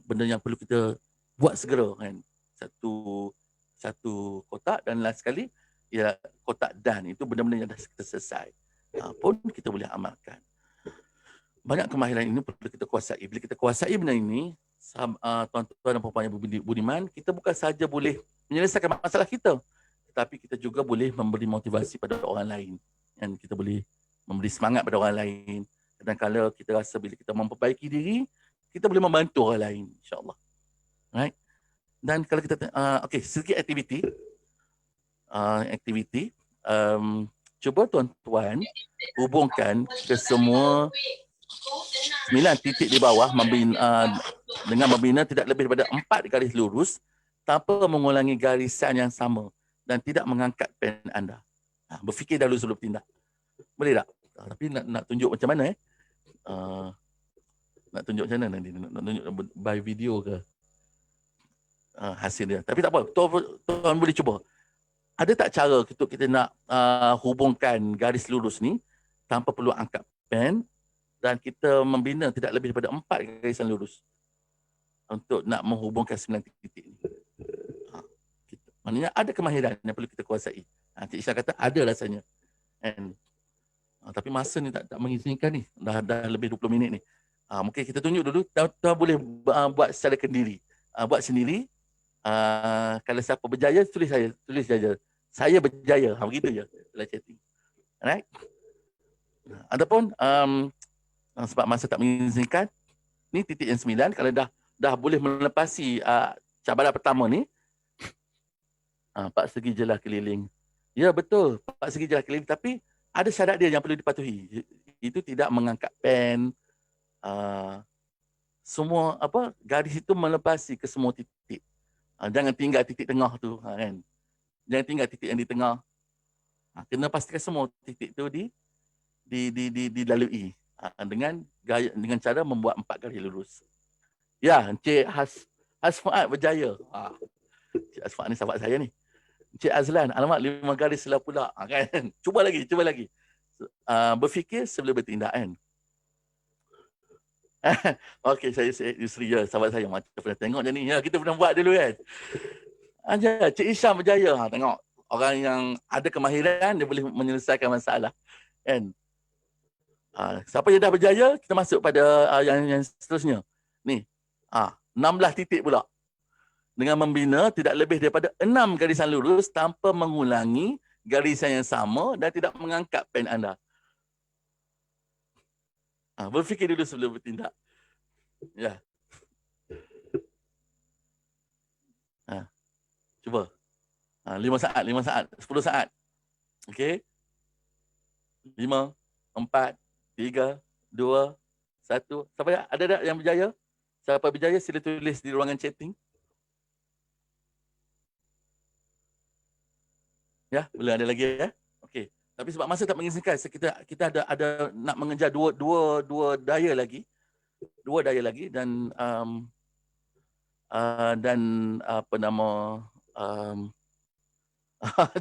benda yang perlu kita buat segera kan. Satu kotak, dan last sekali ialah kotak done, itu benda-benda yang dah kita selesai. Pun kita boleh amalkan. Banyak kemahiran ini perlu kita kuasai. Bila kita kuasai benda ini, tuan-tuan dan puan-puan yang budiman, kita bukan sahaja boleh menyelesaikan masalah kita, tetapi kita juga boleh memberi motivasi pada orang lain. Dan kita boleh memberi semangat pada orang lain. Kadang-kadang kita rasa bila kita memperbaiki diri, kita boleh membantu orang lain, insyaAllah. Right? Dan kalau kita, sedikit aktiviti. Cuba tuan-tuan hubungkan ke semua 9 titik di bawah dengan membina tidak lebih daripada 4 garis lurus tanpa mengulangi garisan yang sama dan tidak mengangkat pen anda. Berfikir dahulu sebelum bertindak. Boleh tak? Tapi nak tunjuk macam mana nak tunjuk macam mana nanti? Nak tunjuk by video ke hasil dia? Tapi tak apa, tuan boleh cuba. Ada tak cara untuk kita nak hubungkan garis lurus ni tanpa perlu angkat pen dan kita membina tidak lebih daripada 4 garisan lurus untuk nak menghubungkan 9 titik ni? Maknanya ada kemahiran yang perlu kita kuasai. Cik Isha kata ada rasanya. Tapi masa ni tak mengizinkan ni. Dah lebih 20 minit ni. Mungkin kita tunjuk dulu. Tuan boleh buat secara kendiri. Buat sendiri. Kalau siapa berjaya, tulis saja. Saya berjaya. Begitu je dalam chatting. Alright? Adapun sebab masa tak mengizinkan, ni titik yang 9. Kalau dah boleh melepasi cabaran pertama ni, 4 segi jelah keliling. Ya betul, 4 segi jelah keliling, tapi ada syarat dia yang perlu dipatuhi. Itu tidak mengangkat pen. Semua garis itu melepasi ke semua titik. Jangan tinggal titik tengah tu, kan. Jangan tinggal titik yang di tengah. Kena pastikan semua titik tu dilalui dengan cara membuat 4 garis lurus. Ya, Encik Hasfuad berjaya. Encik Hasfuad ni sahabat saya ni. Encik Azlan, alamak 5 garis salah pula. Kan? Cuba lagi. Berfikir sebelum bertindak, kan. Okey, saya Yusri ya, sahabat saya macam pernah tengok je ni. Ya, kita pernah buat dulu kan. Cik Isyam berjaya. Tengok, orang yang ada kemahiran dia boleh menyelesaikan masalah. Kan? Siapa yang dah berjaya, kita masuk pada yang seterusnya. Ni, 16 titik pula. Dengan membina tidak lebih daripada 6 garisan lurus tanpa mengulangi garisan yang sama dan tidak mengangkat pen anda. Berfikir dulu sebelum bertindak. Ya. Cuba. 5 saat, 10 saat. Okey. 5, 4, 3, 2, 1. Siapa ada tak yang berjaya? Siapa berjaya sila tulis di ruangan chatting. Ya, boleh ada lagi ya. Okey. Tapi sebab masa tak mengizinkan, kita ada nak mengejar dua daya lagi. 2 daya lagi dan apa nama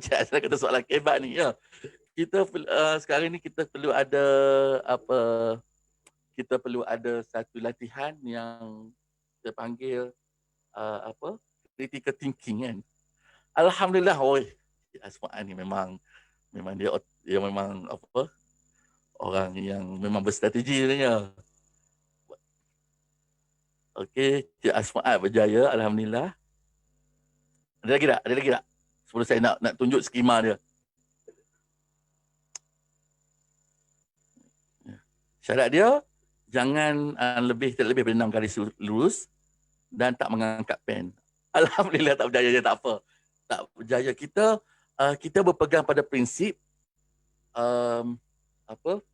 saya kata soalan kebat ni ya. Kita sekarang ni kita perlu ada satu latihan yang kita panggil critical thinking, kan. Alhamdulillah, Asma ni memang dia memang orang yang memang berstrategi sebenarnya. Okey, Cik Asma berjaya, alhamdulillah. Ada lagi tak? Sebelum saya nak tunjuk skema dia. Syarat dia jangan lebih daripada 6 garis lurus dan tak mengangkat pen. Alhamdulillah tak berjaya, tak apa. Tak berjaya, kita berpegang pada prinsip apa,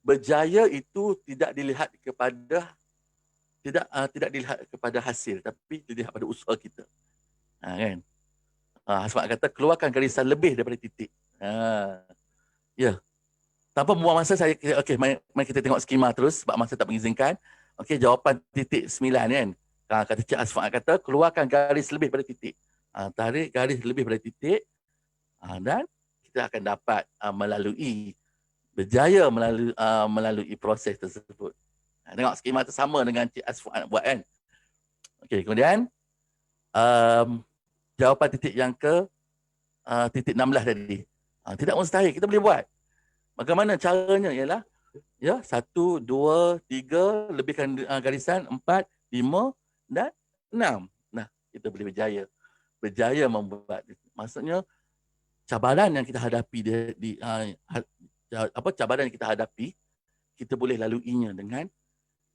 berjaya itu tidak dilihat kepada tidak dilihat kepada hasil, tapi dilihat pada usaha kita. Kan? Sebab kata keluarkan garisan lebih daripada titik. Ya. Tanpa buang masa saya, okey, mari kita tengok skema terus sebab masa tak mengizinkan. Okey, jawapan titik 9 kan. Kata Cik Asfak kata keluarkan garis lebih pada titik. Tarik garis lebih pada titik dan kita akan dapat berjaya melalui proses tersebut. Tengok skema tu sama dengan Cik Asfak nak buat kan. Okey, kemudian jawapan titik yang ke titik 16 tadi. Tidak mustahil, kita boleh buat. Bagaimana caranya ialah 1, 2, 3 lebihkan garisan 4, 5 dan 6. Nah, kita boleh berjaya membuat. Maksudnya cabaran yang kita hadapi cabaran yang kita hadapi, kita boleh laluinya dengan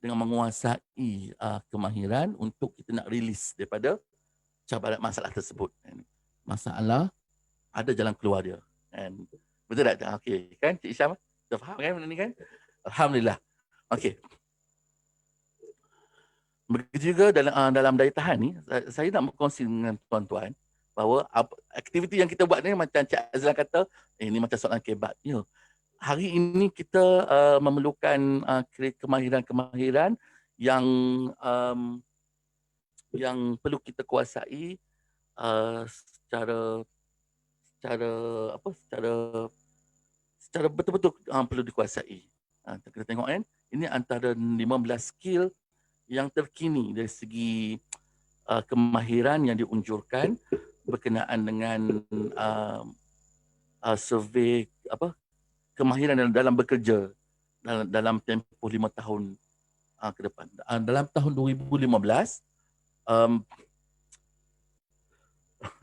menguasai kemahiran untuk kita nak release daripada cabaran masalah tersebut. Masalah ada jalan keluar dia. Betul tak? Okey, kan Cik Syam? Dah faham kan benda ni kan? Alhamdulillah. Okey. Begitu juga dalam daya tahan ni, saya nak berkongsi dengan tuan-tuan bahawa aktiviti yang kita buat ni macam Cik Azlan kata, ini macam soalan kebat. Ya. Hari ini kita memerlukan kemahiran-kemahiran yang perlu kita kuasai secara betul-betul perlu dikuasai. Kita tengok kan, ini antara 15 skill yang terkini dari segi kemahiran yang diunjurkan berkenaan dengan survey kemahiran dalam bekerja dalam tempoh 5 tahun ke depan. Dalam tahun 2015,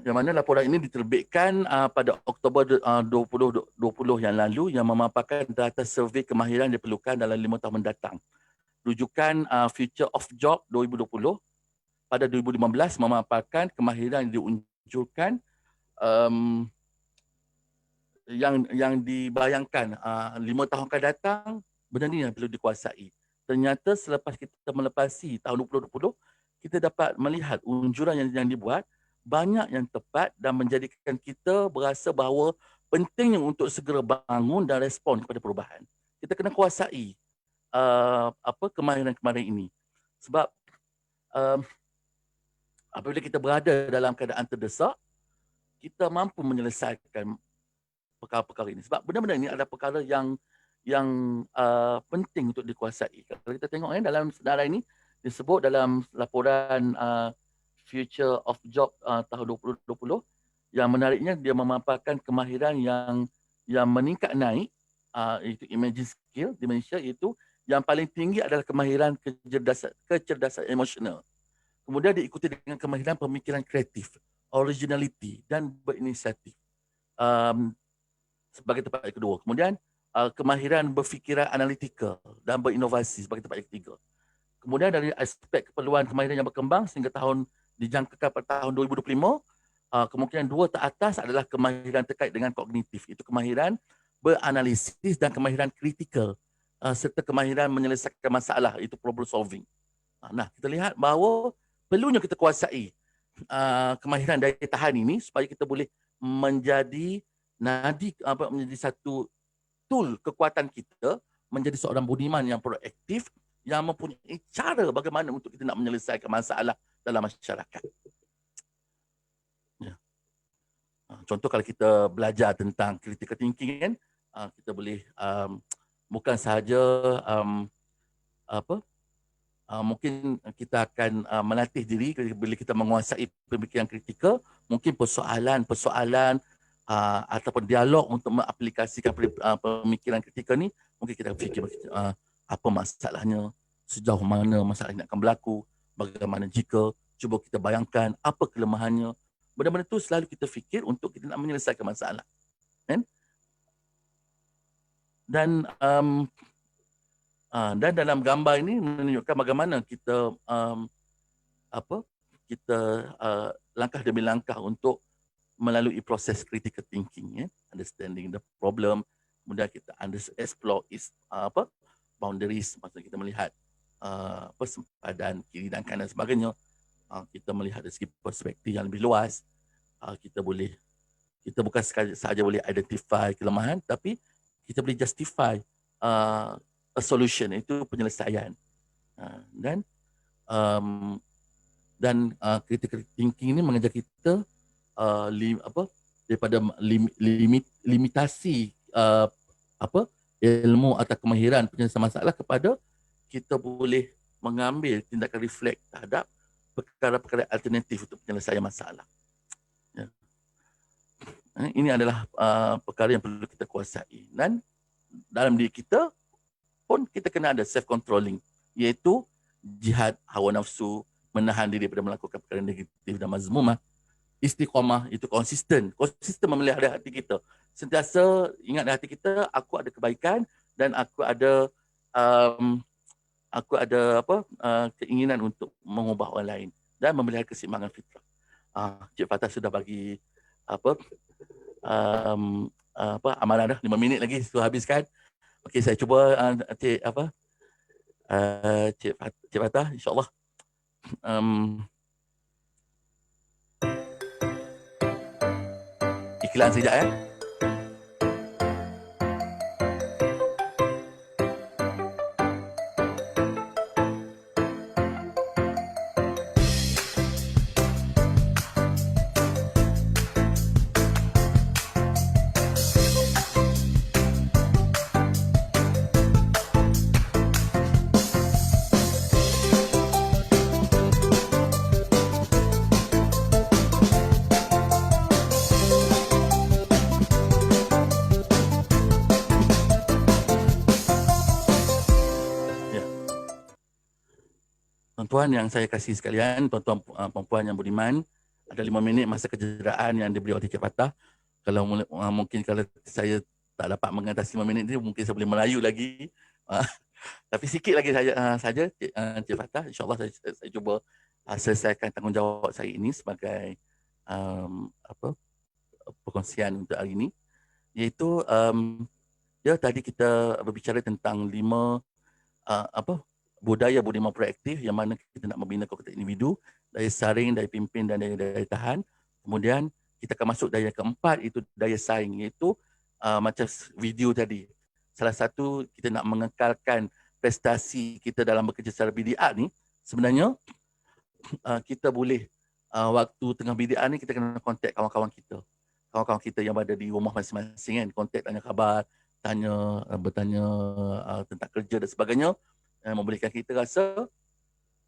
yang mana laporan ini diterbitkan pada Oktober 2020 yang lalu yang memaparkan data survei kemahiran diperlukan dalam 5 tahun mendatang. Rujukan Future of Job 2020 pada 2015 memaparkan kemahiran yang diunjurkan yang dibayangkan 5 tahun akan datang, benda ni yang perlu dikuasai. Ternyata selepas kita melepasi tahun 2020, kita dapat melihat unjuran yang dibuat banyak yang tepat dan menjadikan kita berasa bahawa pentingnya untuk segera bangun dan respon kepada perubahan. Kita kena kuasai kemahiran-kemahiran ini. Sebab apabila kita berada dalam keadaan terdesak, kita mampu menyelesaikan perkara-perkara ini. Sebab benda-benda ini adalah perkara yang penting untuk dikuasai. Kalau kita tengok dalam senarai ini, disebut dalam laporan Future of Job tahun 2020, yang menariknya dia memaparkan kemahiran yang meningkat naik, itu emerging skill di Malaysia, iaitu yang paling tinggi adalah kemahiran kecerdasan emosional. Kemudian diikuti dengan kemahiran pemikiran kreatif, originality dan berinisiatif sebagai tempat yang kedua. Kemudian kemahiran berfikiran analitikal dan berinovasi sebagai tempat yang ketiga. Kemudian dari aspek keperluan kemahiran yang berkembang sehingga dijangkakan pada tahun 2025, kemungkinan 2 teratas adalah kemahiran terkait dengan kognitif. Itu kemahiran beranalisis dan kemahiran kritikal serta kemahiran menyelesaikan masalah, itu problem solving. Nah, kita lihat bahawa perlunya kita kuasai kemahiran daya tahan ini supaya kita boleh menjadi menjadi satu tool kekuatan kita menjadi seorang budiman yang proaktif, yang mempunyai cara bagaimana untuk kita nak menyelesaikan masalah dalam masyarakat. Ya. Contoh kalau kita belajar tentang critical thinking kan, kita boleh bukan sahaja mungkin kita akan melatih diri bila kita menguasai pemikiran kritikal, mungkin persoalan ataupun dialog untuk mengaplikasikan pemikiran kritikal ni, mungkin kita fikir apa masalahnya, sejauh mana masalah ini akan berlaku, bagaimana jika, cuba kita bayangkan apa kelemahannya. Benda-benda tu selalu kita fikir untuk kita nak menyelesaikan masalah. Kan? Dan dalam gambar ini menunjukkan bagaimana kita langkah demi langkah untuk melalui proses critical thinking, understanding the problem, kemudian kita explore boundaries, maksudnya kita melihat sempadan kiri dan kanan dan sebagainya. Kita melihat dari segi perspektif yang lebih luas. Kita bukan sahaja boleh identify kelemahan, tapi kita boleh justify a solution, itu penyelesaian. Critical thinking ini mengajar kita daripada limitasi ilmu atau kemahiran penyelesaian masalah kepada kita boleh mengambil tindakan reflect terhadap perkara-perkara alternatif untuk penyelesaian masalah. Ya. Ini adalah perkara yang perlu kita kuasai, dan dalam diri kita pun kita kena ada self controlling, iaitu jihad hawa nafsu, menahan diri daripada melakukan perkara negatif dan mazmumah. Istiqamah, itu konsisten memelihara hati kita. Sentiasa ingat di hati kita, aku ada kebaikan dan aku ada keinginan untuk mengubah orang lain dan memelihara keseimbangan fitrah. Cik Fatah sudah bagi amalan dah 5 minit lagi sudah habiskan. Okey, saya cuba Cik Fatah, insya-Allah. Iklan sekejap ya. Tuan-tuan yang saya kasih sekalian, tuan-tuan perempuan yang budiman, ada 5 minit masa kejederaan yang diberi oleh Cik Fatah. Kalau mungkin kalau saya tak dapat mengatasi 5 minit ni, mungkin saya boleh melayu lagi. Tapi sikit lagi saja Cik Fatah, insya-Allah saya cuba selesaikan tanggungjawab saya ini sebagai perkongsian untuk hari ini, iaitu tadi kita berbicara tentang 5 budaya budiman proaktif yang mana kita nak membina kognitif individu, daya saring, daya pimpin dan daya tahan. Kemudian kita akan masuk daya keempat, itu daya saing, iaitu macam video tadi. Salah satu kita nak mengekalkan prestasi kita dalam bekerja secara BDA ni, sebenarnya kita boleh waktu tengah BDA ni kita kena kontak kawan-kawan kita yang berada di rumah masing-masing kan, kontak, tanya khabar, bertanya tentang kerja dan sebagainya. Membolehkan kita rasa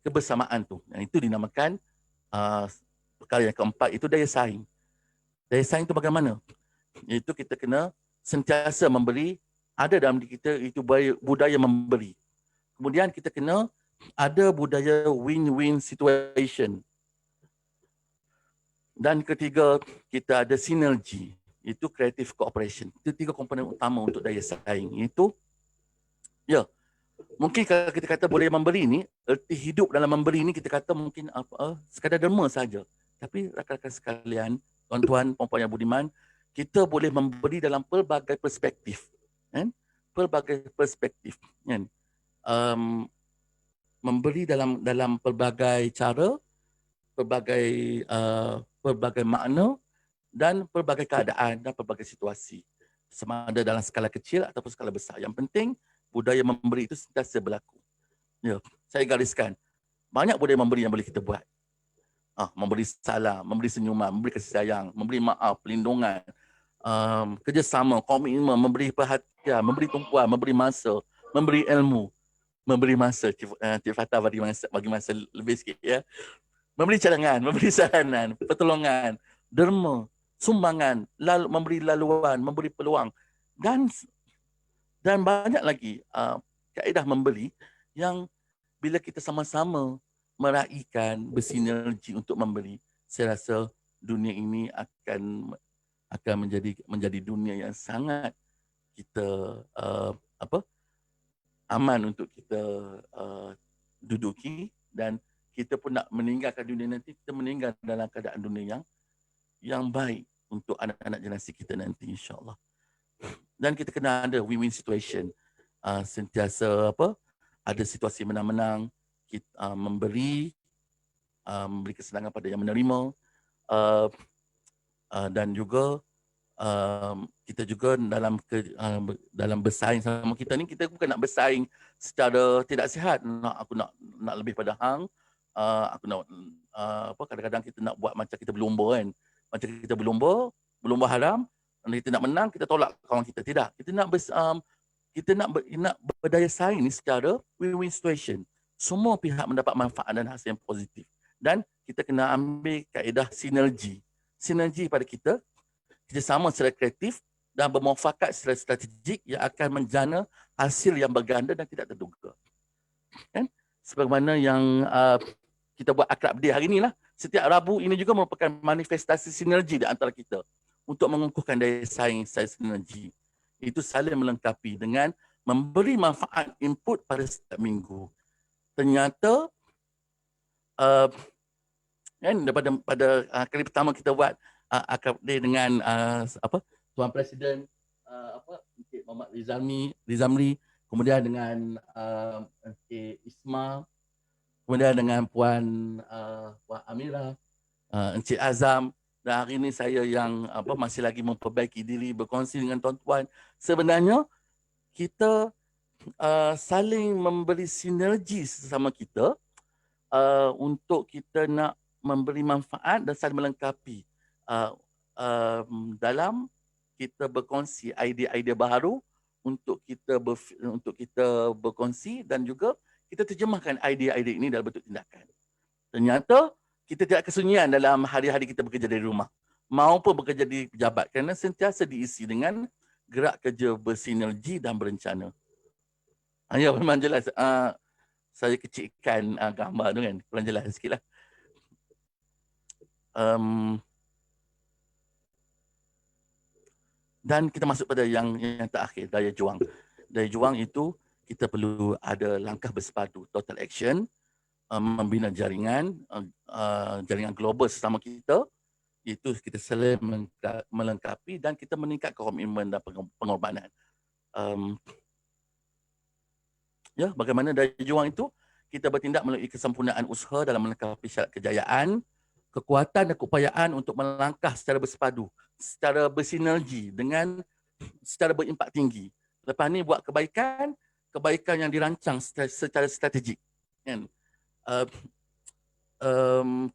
kebersamaan tu. Yang itu dinamakan perkara yang keempat, itu daya saing. Daya saing itu bagaimana? Iaitu kita kena sentiasa memberi, ada dalam diri kita itu budaya memberi. Kemudian kita kena ada budaya win-win situation. Dan ketiga, kita ada sinergi, itu creative cooperation. Itu 3 komponen utama untuk daya saing. Itu mungkin kalau kita kata boleh memberi ni, erti hidup dalam memberi ni kita kata mungkin sekadar derma saja. Tapi rakan-rakan sekalian, tuan-tuan, perempuan yang budiman, kita boleh memberi dalam pelbagai perspektif. Kan? Pelbagai perspektif. Kan? Memberi dalam pelbagai cara, pelbagai makna dan pelbagai keadaan dan pelbagai situasi. Sama ada dalam skala kecil ataupun skala besar. Yang penting, budaya memberi itu sentiasa berlaku. Ya, saya gariskan. Banyak budaya memberi yang boleh kita buat. Memberi salam, memberi senyuman, memberi kasih sayang, memberi maaf, perlindungan, kerjasama, komitmen, memberi perhatian, memberi tumpuan, memberi masa, memberi ilmu, memberi masa. Cik Fatah bagi masa lebih sikit ya. Memberi cadangan, memberi saranan, pertolongan, derma, sumbangan, memberi laluan, memberi peluang, dan banyak lagi kaedah memberi yang bila kita sama-sama meraihkan, bersinergi untuk memberi, saya rasa dunia ini akan menjadi dunia yang sangat kita aman untuk kita duduki, dan kita pun nak meninggalkan dunia nanti, kita meninggal dalam keadaan dunia yang baik untuk anak-anak generasi kita nanti, insya-Allah. Dan kita kena ada win-win situation. Sentiasa ada situasi menang-menang, kita memberi kesenangan pada yang menerima, dan juga kita juga dalam bersaing sama kita ni, kita bukan nak bersaing secara tidak sihat. Aku nak lebih pada hang, aku nak kadang-kadang kita nak buat macam kita berlumba kan, macam kita berlumba haram, kita nak menang, kita tolak kawan kita. Tidak, kita nak berdaya saing ni secara win-win situation. Semua pihak mendapat manfaat dan hasil yang positif. Dan kita kena ambil kaedah sinergi pada kita, kerjasama secara kreatif dan bermuafakat secara strategik yang akan menjana hasil yang berganda dan tidak terduga. Kan? Sebagaimana yang kita buat Akrab Day hari ni lah. Setiap Rabu ini juga merupakan manifestasi sinergi di antara kita untuk mengukuhkan daya saing secara sinergi. Itu saling melengkapi dengan memberi manfaat input pada setiap minggu. Ternyata kan pada kali pertama kita buat Akrab Day dengan Tuan Presiden Encik Muhammad Rizamli, kemudian dengan Encik Isma, kemudian dengan Puan Amira, Encik Azam, dan hari ini saya yang masih lagi memperbaiki diri, berkongsi dengan tuan-tuan. Sebenarnya kita saling memberi sinergi sesama kita untuk kita nak memberi manfaat dan saling melengkapi dalam kita berkongsi idea-idea baru untuk kita berkongsi, dan juga kita terjemahkan idea-idea ini dalam bentuk tindakan. Ternyata kita tidak kesunyian dalam hari-hari kita bekerja dari rumah maupun bekerja di pejabat, kerana sentiasa diisi dengan gerak kerja bersinergi dan berencana. Ya, memang jelas. Saya kecilkan gambar tu kan, kurang jelas sikit lah. Dan kita masuk pada yang terakhir, daya juang. Daya juang itu kita perlu ada langkah bersepadu, total action, membina jaringan global sesama kita, itu kita saling melengkapi dan kita meningkatkan komitmen dan pengorbanan. Ya, bagaimana daya juang itu? Kita bertindak melalui kesempurnaan usaha dalam melengkapi syarat kejayaan, kekuatan dan keupayaan untuk melangkah secara bersepadu, secara bersinergi dengan secara berimpak tinggi. Lepas ni buat kebaikan yang dirancang secara strategik. Kan?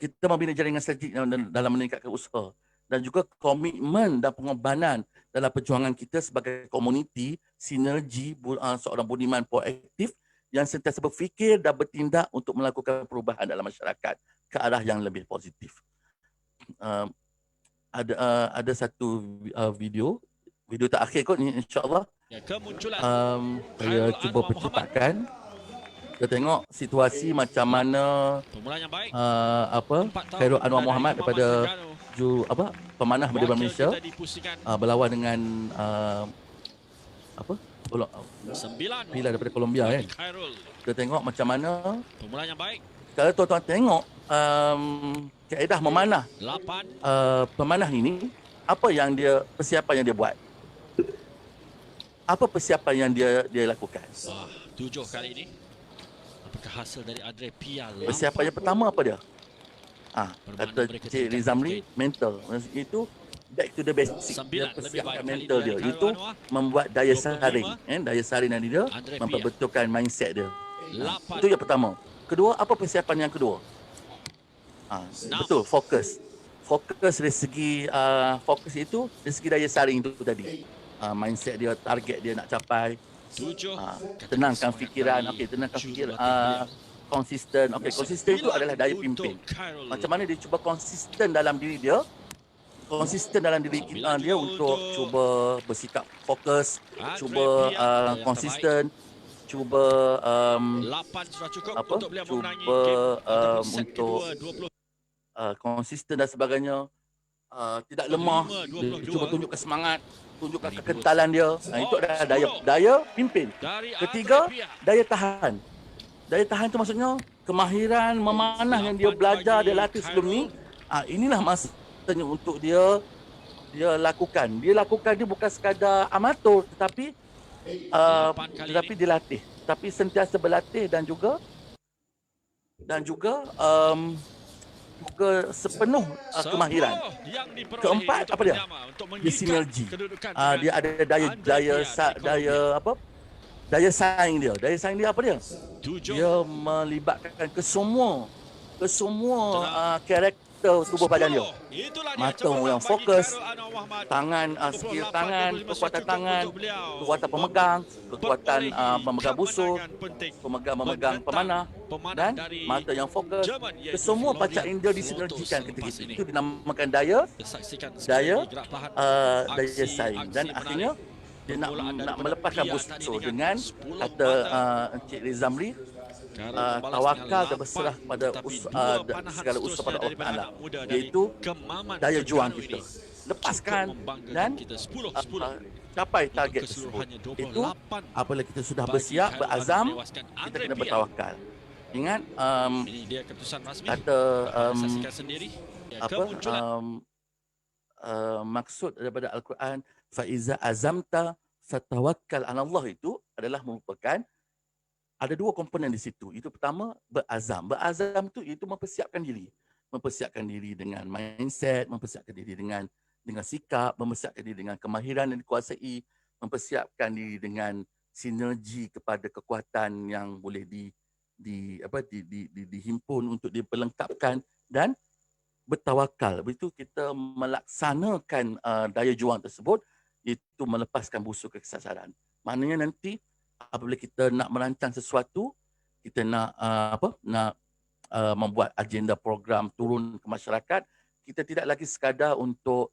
Kita membina jaringan strategik dalam meningkatkan usaha dan juga komitmen dan pengorbanan dalam perjuangan kita sebagai komuniti, sinergi seorang budiman proaktif yang sentiasa berfikir dan bertindak untuk melakukan perubahan dalam masyarakat ke arah yang lebih positif. Ada satu video terakhir kot ni, insyaAllah. Saya cuba percepatkan. Kita tengok situasi macam mana Khairul Anwar Muhammad daripada pemanah Medieval Malaysia berlawan dengan Pila daripada Colombia kan. Kita tengok macam mana. Kalau tuan-tuan tengok kaedah memanah pemanah ini, apa yang persiapan yang dia buat? Apa persiapan yang dia lakukan? 7 kali ini. Apakah hasil dari Andre Pia? Persiapan yang pertama apa dia? Kata Cik Rizamli, mental. Itu back to the basic. Dia persiapkan mental dia. Itu membuat daya saring. Daya saring dia, memperbetulkan mindset dia. Itu yang pertama. Kedua, apa persiapan yang kedua? Betul, fokus. Fokus dari segi fokus itu dari segi daya saring itu tadi. Mindset dia, target dia nak capai. Tenangkan fikiran. Okey, tenangkan fikiran. Konsisten. Okey, konsisten itu adalah daya pimpin. Macam mana dia cuba konsisten dalam diri dia? Konsisten dalam diri dia untuk cuba bersikap fokus, cuba konsisten, cuba untuk konsisten dan sebagainya, tidak lemah, cuba tunjukkan semangat, tunjukkan kekentalan dia. Itu adalah daya pimpin. Ketiga, daya tahan. Daya tahan itu maksudnya kemahiran memanah yang dia belajar, dia latih sebelum ni. Inilah masanya untuk dia dia lakukan. Dia bukan sekadar amatur tetapi Kali ini. dilatih. Tapi sentiasa berlatih dan juga sepenuh kemahiran. 10 yang diperolehi Keempat untuk apa dia? menyama untuk Dia mengikat sinergi. kedudukan dengan Dia ada Andre Pia dari Colombia. daya saing dia. Daya saing dia apa dia? 7 Dia melibatkan ke semua Tenang. karakter tubuh badan dia. 10. Itulah dia Mata cemerlang yang bagi fokus, Khairul Anwar Muhammad. tangan, skill tangan, 28.25 kekuatan cukup tangan, untuk beliau kekuatan pemegang, kekuatan memperolehi memegang busur, kemenangan penting memegang pemanah, pemanah dan dari mata yang fokus. Jerman iaitu Kesemua panca Florian indera Flotus disinergikan ketika selepas itu. ini. Itu dinamakan daya Kita saksikan sekali daya lagi gerak tahan daya saing. Dan menarik akhirnya dia permulaan nak daripada melepaskan Pia tadi busur dengan dengan 10 kata mata. Encik Rizamli, Khairul membalas dengan tawakal dan 8, berserah pada tetapi dua panahan segala usaha seterusnya pada Allah daripada Ta'ala, anak muda dari iaitu Kemaman daya juang Terengganu kita. ini cukup Lepaskan membanggakan dan kita. 10-10 capai untuk target tersebut. keseluruhannya. Itu 28 apabila kita sudah bagi bersiap, Khairul Anwar berazam, menewaskan kita Andre kena Pia. bertawakal. Ingat Ini dia keputusan rasmi. kata Anda saksikan sendiri ya, kemunculan maksud daripada Al-Quran, faiza azamta fatawakkal 'ala Allah, itu adalah merupakan ada dua komponen di situ. Itu pertama berazam. Berazam itu mempersiapkan diri. Mempersiapkan diri dengan mindset, mempersiapkan diri dengan sikap, mempersiapkan diri dengan kemahiran yang dikuasai, mempersiapkan diri dengan sinergi kepada kekuatan yang boleh dihimpun untuk diperlengkapkan, dan bertawakal. Begitu kita melaksanakan daya juang tersebut, itu melepaskan busur ke kesasaran. Maknanya nanti apabila kita nak merancang sesuatu, kita nak membuat agenda program turun ke masyarakat, kita tidak lagi sekadar untuk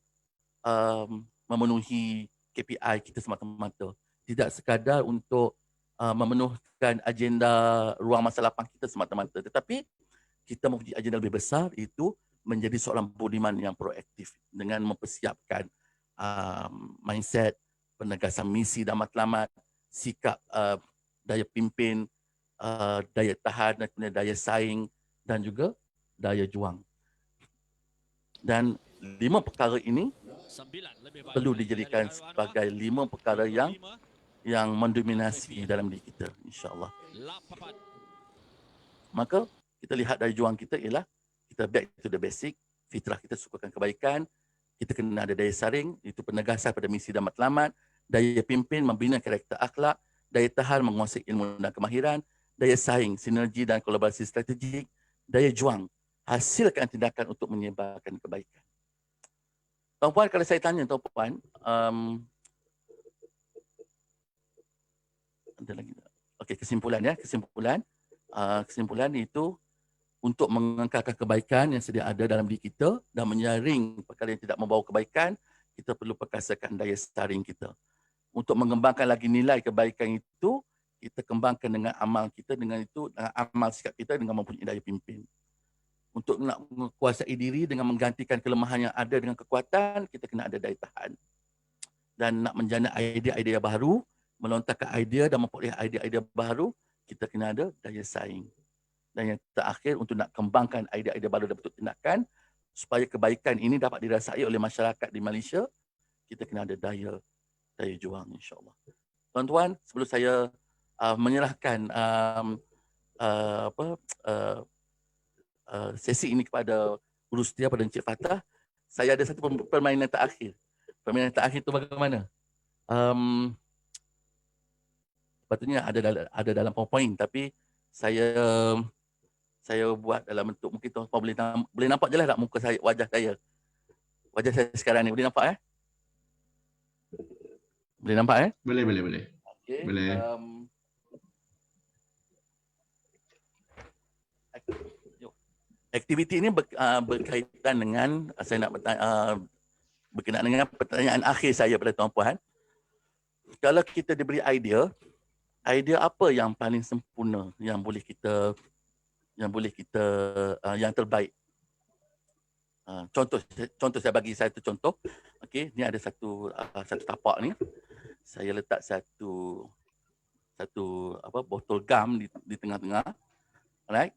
memenuhi KPI kita semata-mata. Tidak sekadar untuk memenuhkan agenda ruang masa lapang kita semata-mata. Tetapi kita mempunyai agenda lebih besar, itu menjadi seorang budiman yang proaktif dengan mempersiapkan mindset, penegasan misi dan matlamat, sikap daya pimpin, daya tahan dan kemudian daya saing dan juga daya juang. Dan 5 perkara ini perlu dijadikan sebagai 5 perkara yang mendominasi dalam diri kita, insya-Allah. Maka kita lihat daya juang kita ialah kita back to the basic. Fitrah kita sukakan kebaikan. Kita kena ada daya saring, itu penegasan pada misi dan matlamat. Daya pimpin membina karakter akhlak. Daya tahan menguasai ilmu dan kemahiran. Daya saing, sinergi dan kolaborasi strategik. Daya juang, hasilkan tindakan untuk menyebarkan kebaikan. Tuan-puan, kalau saya tanya tuan-puan, ada lagi. Okey, kesimpulan ya, kesimpulan itu untuk mengekalkan kebaikan yang sedia ada dalam diri kita dan menyaring perkara yang tidak membawa kebaikan, kita perlu perkasakan daya saring kita. Untuk mengembangkan lagi nilai kebaikan itu, kita kembangkan dengan amal kita, dengan amal sikap kita dengan mempunyai daya pimpin. Untuk nak menguasai diri dengan menggantikan kelemahan yang ada dengan kekuatan, kita kena ada daya tahan. Dan nak menjana idea-idea baru, melontarkan idea dan memperoleh idea-idea baru, kita kena ada daya saing. Dan yang terakhir, untuk nak kembangkan idea-idea baru dan bentuk tindakan supaya kebaikan ini dapat dirasai oleh masyarakat di Malaysia, kita kena ada daya juang, insya-Allah. Tuan-tuan, sebelum saya menyerahkan sesi ini kepada Guru Setia, pada Encik Fatah, saya ada satu permainan terakhir. Permainan terakhir itu bagaimana? Patutnya ada dalam PowerPoint, tapi saya buat dalam bentuk, mungkin tuan-tuan boleh nampak je lah tak muka saya, wajah saya sekarang ni. Boleh nampak Boleh nampak Boleh. Okay. Boleh. Aktiviti ini berkaitan dengan, saya nak berkenaan dengan pertanyaan akhir saya pada tuan-puan. Kalau kita diberi idea apa yang paling sempurna yang terbaik. Contoh saya bagi satu contoh. Okey, ni ada satu tapak ni. Saya letak satu botol gam di tengah-tengah. Alright.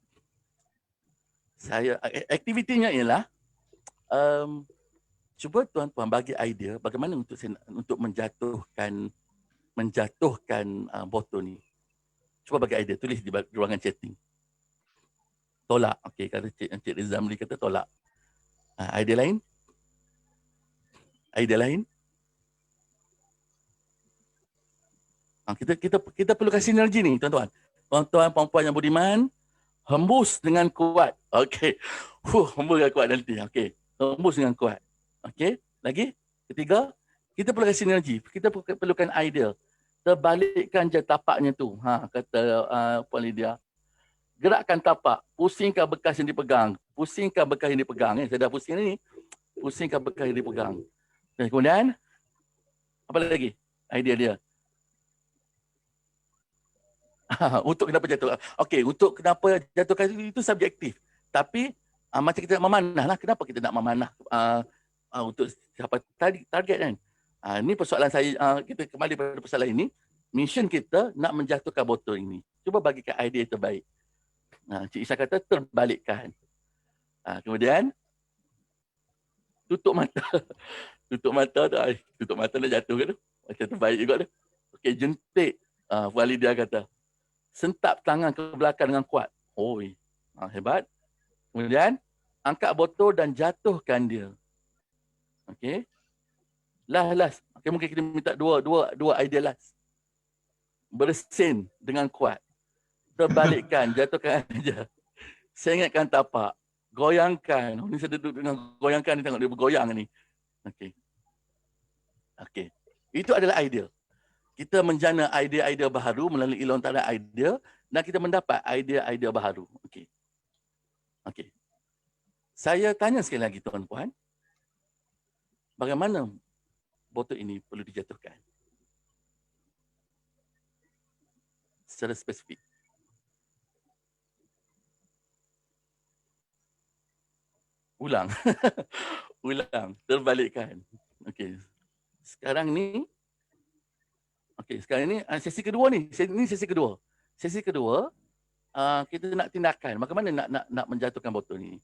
Aktivitinya ialah Cuba tuan-tuan bagi idea bagaimana untuk menjatuhkan botol ni. Cuba bagi idea, tulis di ruangan chatting. Tolak. Okey, kalau Encik Rizamli kata tolak. Idea lain? Idea lain? Kita perlukan sinergi ni, tuan-tuan. Tuan-tuan, puan-puan yang budiman, hembus dengan kuat. Okey. Hembus dengan kuat nanti. Okey. Hembus dengan kuat. Okey. Lagi? Ketiga, kita perlukan sinergi. Kita perlukan idea. Terbalikkan je tapaknya tu. Kata Puan Lydia. Gerakkan tapak. Pusingkan bekas yang dipegang. Pusingkan bekas yang dipegang. Saya dah pusing ni. Pusingkan bekas yang dipegang. Dan kemudian, apa lagi? Idea dia. Untuk kenapa jatuh. Okey, untuk kenapa jatuhkan itu subjektif. Tapi macam kita nak memanah lah. Kenapa kita nak memanah untuk siapa target kan? Ini persoalan saya. Kita kembali pada persoalan ini. Mission kita nak menjatuhkan botol ini. Cuba bagikan idea terbaik. Cik Isha kata terbalikkan. Kemudian tutup mata. Tutup mata tu. Tutup mata dah jatuh ke tu. Macam terbaik juga tu. Okey, jentik. Puan Lydia kata. Sentap tangan ke belakang dengan kuat. Hebat. Kemudian, angkat botol dan jatuhkan dia. Okey. Last. Okey, mungkin kita minta dua idea last. Bersin dengan kuat. Terbalikkan, jatuhkan aja. Sengitkan tapak. Goyangkan. Ni saya duduk dengan goyangkan ni, tengok dia bergoyang ni. Okey. Itu adalah idea. Kita menjana idea-idea baharu melalui lontaran idea dan kita mendapat idea-idea baharu. Okey. Saya tanya sekali lagi tuan-puan. Bagaimana botol ini perlu dijatuhkan? Secara spesifik. Ulang. Ulang. Terbalikkan. Okey. Sekarang ni sesi kedua ni. Ini sesi kedua. Sesi kedua, kita nak tindakan. Bagaimana nak menjatuhkan botol ni?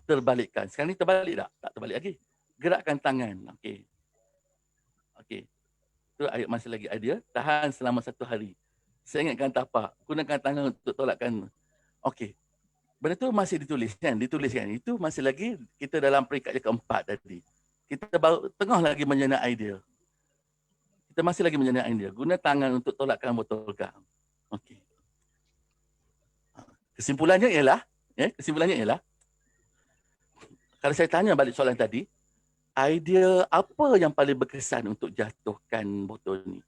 Terbalikkan. Sekarang ni terbalik tak? Tak terbalik lagi. Gerakkan tangan. Okey. Itu masih lagi idea. Tahan selama 1 hari. Sengitkan tapak. Gunakan tangan untuk tolakkan. Okey. Benda tu masih dituliskan. Itu masih lagi kita dalam peringkat yang keempat tadi. Kita baru tengah lagi menjana idea. Kita masih lagi menjana idea. Guna tangan untuk tolakkan botol gam. Okey. Kesimpulannya ialah, kalau saya tanya balik soalan tadi, idea apa yang paling berkesan untuk jatuhkan botol ni?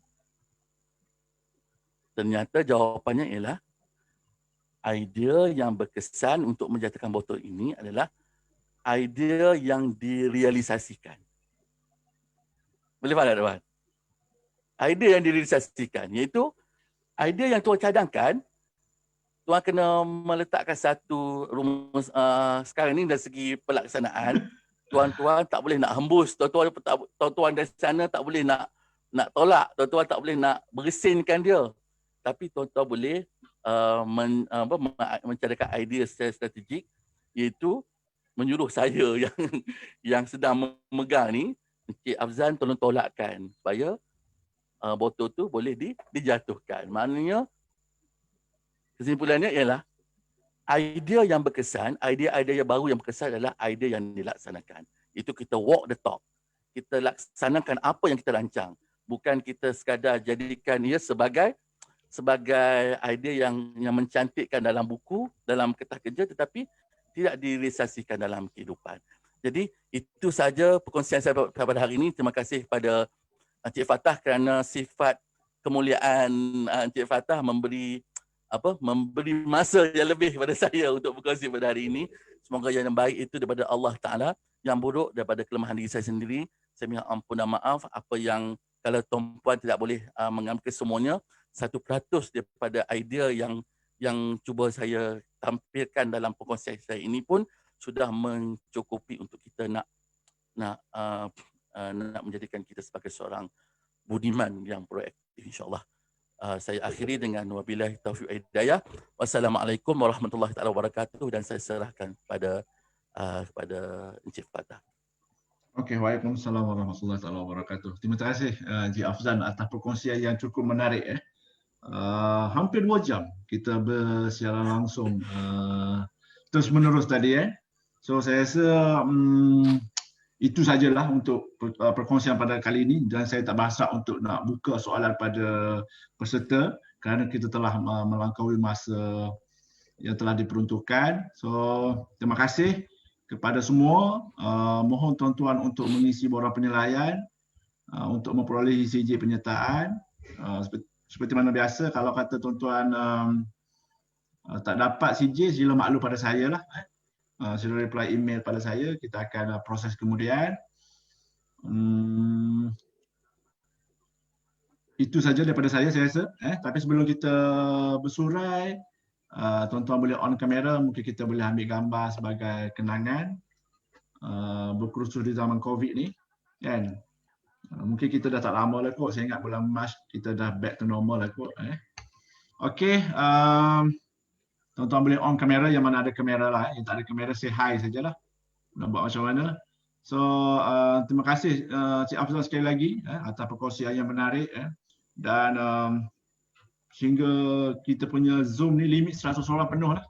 Ternyata jawapannya ialah idea yang berkesan untuk menjatuhkan botol ini adalah idea yang direalisasikan. Boleh faham tak, tuan? Idea yang direalisasikan, iaitu idea yang tuan cadangkan, tuan kena meletakkan satu rumus sekarang ni dari segi pelaksanaan. Tuan-tuan tak boleh nak hembus, tuan-tuan dari sana tak boleh nak tolak, tuan-tuan tak boleh nak bersinkan dia. Tapi tuan-tuan boleh mencadangkan idea secara strategik, iaitu menyuruh saya yang sedang memegang ni, Encik Afzan tolong tolakkan supaya botol tu boleh dijatuhkan. Maknanya kesimpulannya ialah idea yang berkesan, idea-idea baru yang berkesan adalah idea yang dilaksanakan. Itu kita walk the talk. Kita laksanakan apa yang kita rancang. Bukan kita sekadar jadikan ia sebagai idea yang mencantikkan dalam buku, dalam kertas kerja, tetapi tidak direalisasikan dalam kehidupan. Jadi itu saja perkongsian saya pada hari ini. Terima kasih kepada Encik Fattah kerana sifat kemuliaan Encik Fattah memberi masa yang lebih kepada saya untuk berkongsi pada hari ini. Semoga yang baik itu daripada Allah Ta'ala, yang buruk daripada kelemahan diri saya sendiri. Saya minta ampun dan maaf apa yang kalau tuan-puan tidak boleh mengambil semuanya, 1% daripada idea yang cuba saya tampilkan dalam perkongsian saya ini pun sudah mencukupi untuk kita nak menjadikan kita sebagai seorang budiman yang proaktif, insyaAllah. Saya akhiri dengan wabillahi taufiq wal hidayah. Wassalamualaikum warahmatullahi taala wabarakatuh, dan saya serahkan kepada Encik Fatah. Okey, waalaikumsalam warahmatullahi wabarakatuh. Terima kasih Encik Afzan atas perkongsian yang cukup menarik. Hampir 2 jam kita bersiaran langsung terus menerus tadi. So saya rasa itu sajalah untuk perkongsian pada kali ini, dan saya tak berhasrat untuk nak buka soalan pada peserta kerana kita telah melampaui masa yang telah diperuntukkan. So terima kasih kepada semua. Mohon tuan-tuan untuk mengisi borang penilaian untuk memperolehi CJ penyertaan. Seperti mana biasa, kalau kata tuan-tuan tak dapat CJ, sila maklum pada saya lah. Sila reply email pada saya, kita akan proses kemudian. Itu saja daripada saya rasa. Tapi sebelum kita bersurai, tuan-tuan boleh on kamera, mungkin kita boleh ambil gambar sebagai kenangan berkursus di zaman COVID ni, kan? Mungkin kita dah tak lama lah kot, saya ingat bulan Mac kita dah back to normal lah kot. Okey, tuan-tuan boleh on kamera yang mana ada kamera lah. Yang tak ada kamera, say hi sajalah. Nak buat macam mana. So, terima kasih Cik Afzal sekali lagi atas perkongsian yang menarik. Dan sehingga kita punya Zoom ni limit 100 orang penuh lah.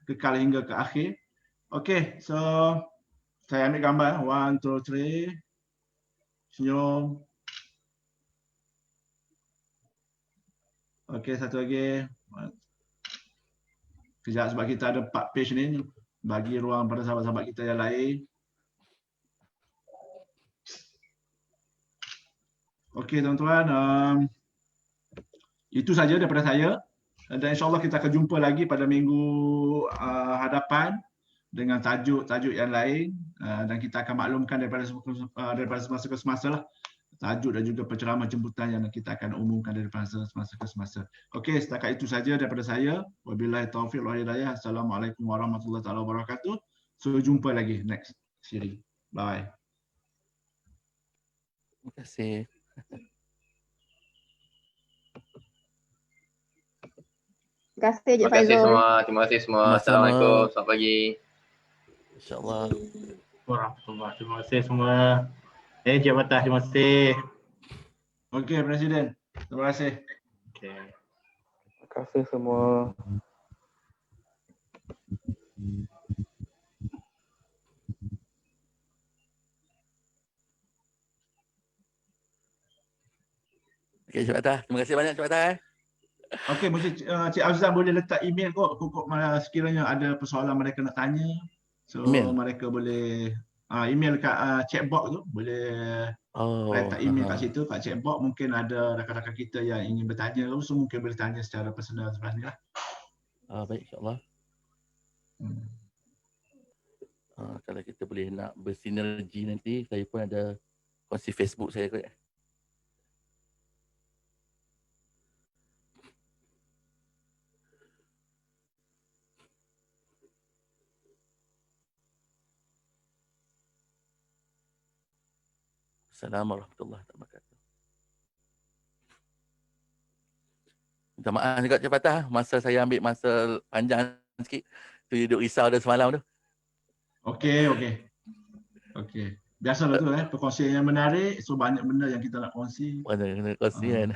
Kekal hingga ke akhir. Okey, so saya ambil gambar. 1, 2, 3. Senyum. Okey, satu lagi. Kejap, sebab kita ada 4 page ni, bagi ruang pada sahabat-sahabat kita yang lain. Okey tuan-tuan, itu saja daripada saya, dan insyaAllah kita akan jumpa lagi pada minggu hadapan dengan tajuk-tajuk yang lain, dan kita akan maklumkan daripada semasa ke semasa lah, tajuk dan juga penceramah jemputan yang kita akan umumkan daripada semasa ke semasa. Okey, setakat itu saja daripada saya. Wabillahi taufiq wal hidayah. Assalamualaikum warahmatullahi wabarakatuh. So jumpa lagi next siri. Bye. Terima kasih. Terima kasih Cik Terima kasih Faizul. semua. Terima kasih semua. Sama-sama. Assalamualaikum. Selamat pagi. InsyaAllah. Warahmatullahi. Terima kasih semua. Cik Fatah, terima kasih. Okey Presiden, terima kasih. Okay. Terima kasih semua. Okey, Cik Fatah. Terima kasih banyak Cik Fatah. Okey, mesti Cik Afzal boleh letak email kot sekiranya ada persoalan mereka nak tanya. So Email? mereka boleh email kat chatbox tu, boleh letak email kat situ, kat chatbox. Mungkin ada rakan-rakan kita yang ingin bertanya, so mungkin boleh tanya secara personal sebelah ni lah. Baik, insyaAllah. Kalau kita boleh nak bersinergi nanti, saya pun ada kongsi Facebook saya kot. Assalamualaikum warahmatullahi wabarakatuh. Minta maaf juga Cik Fatah, masa saya ambil masa panjang sikit. Tu duduk risau dah semalam tu. Okey. Biasalah tu perkongsian yang menarik, so banyak benda yang kita nak kongsi. Kena kongsi kan.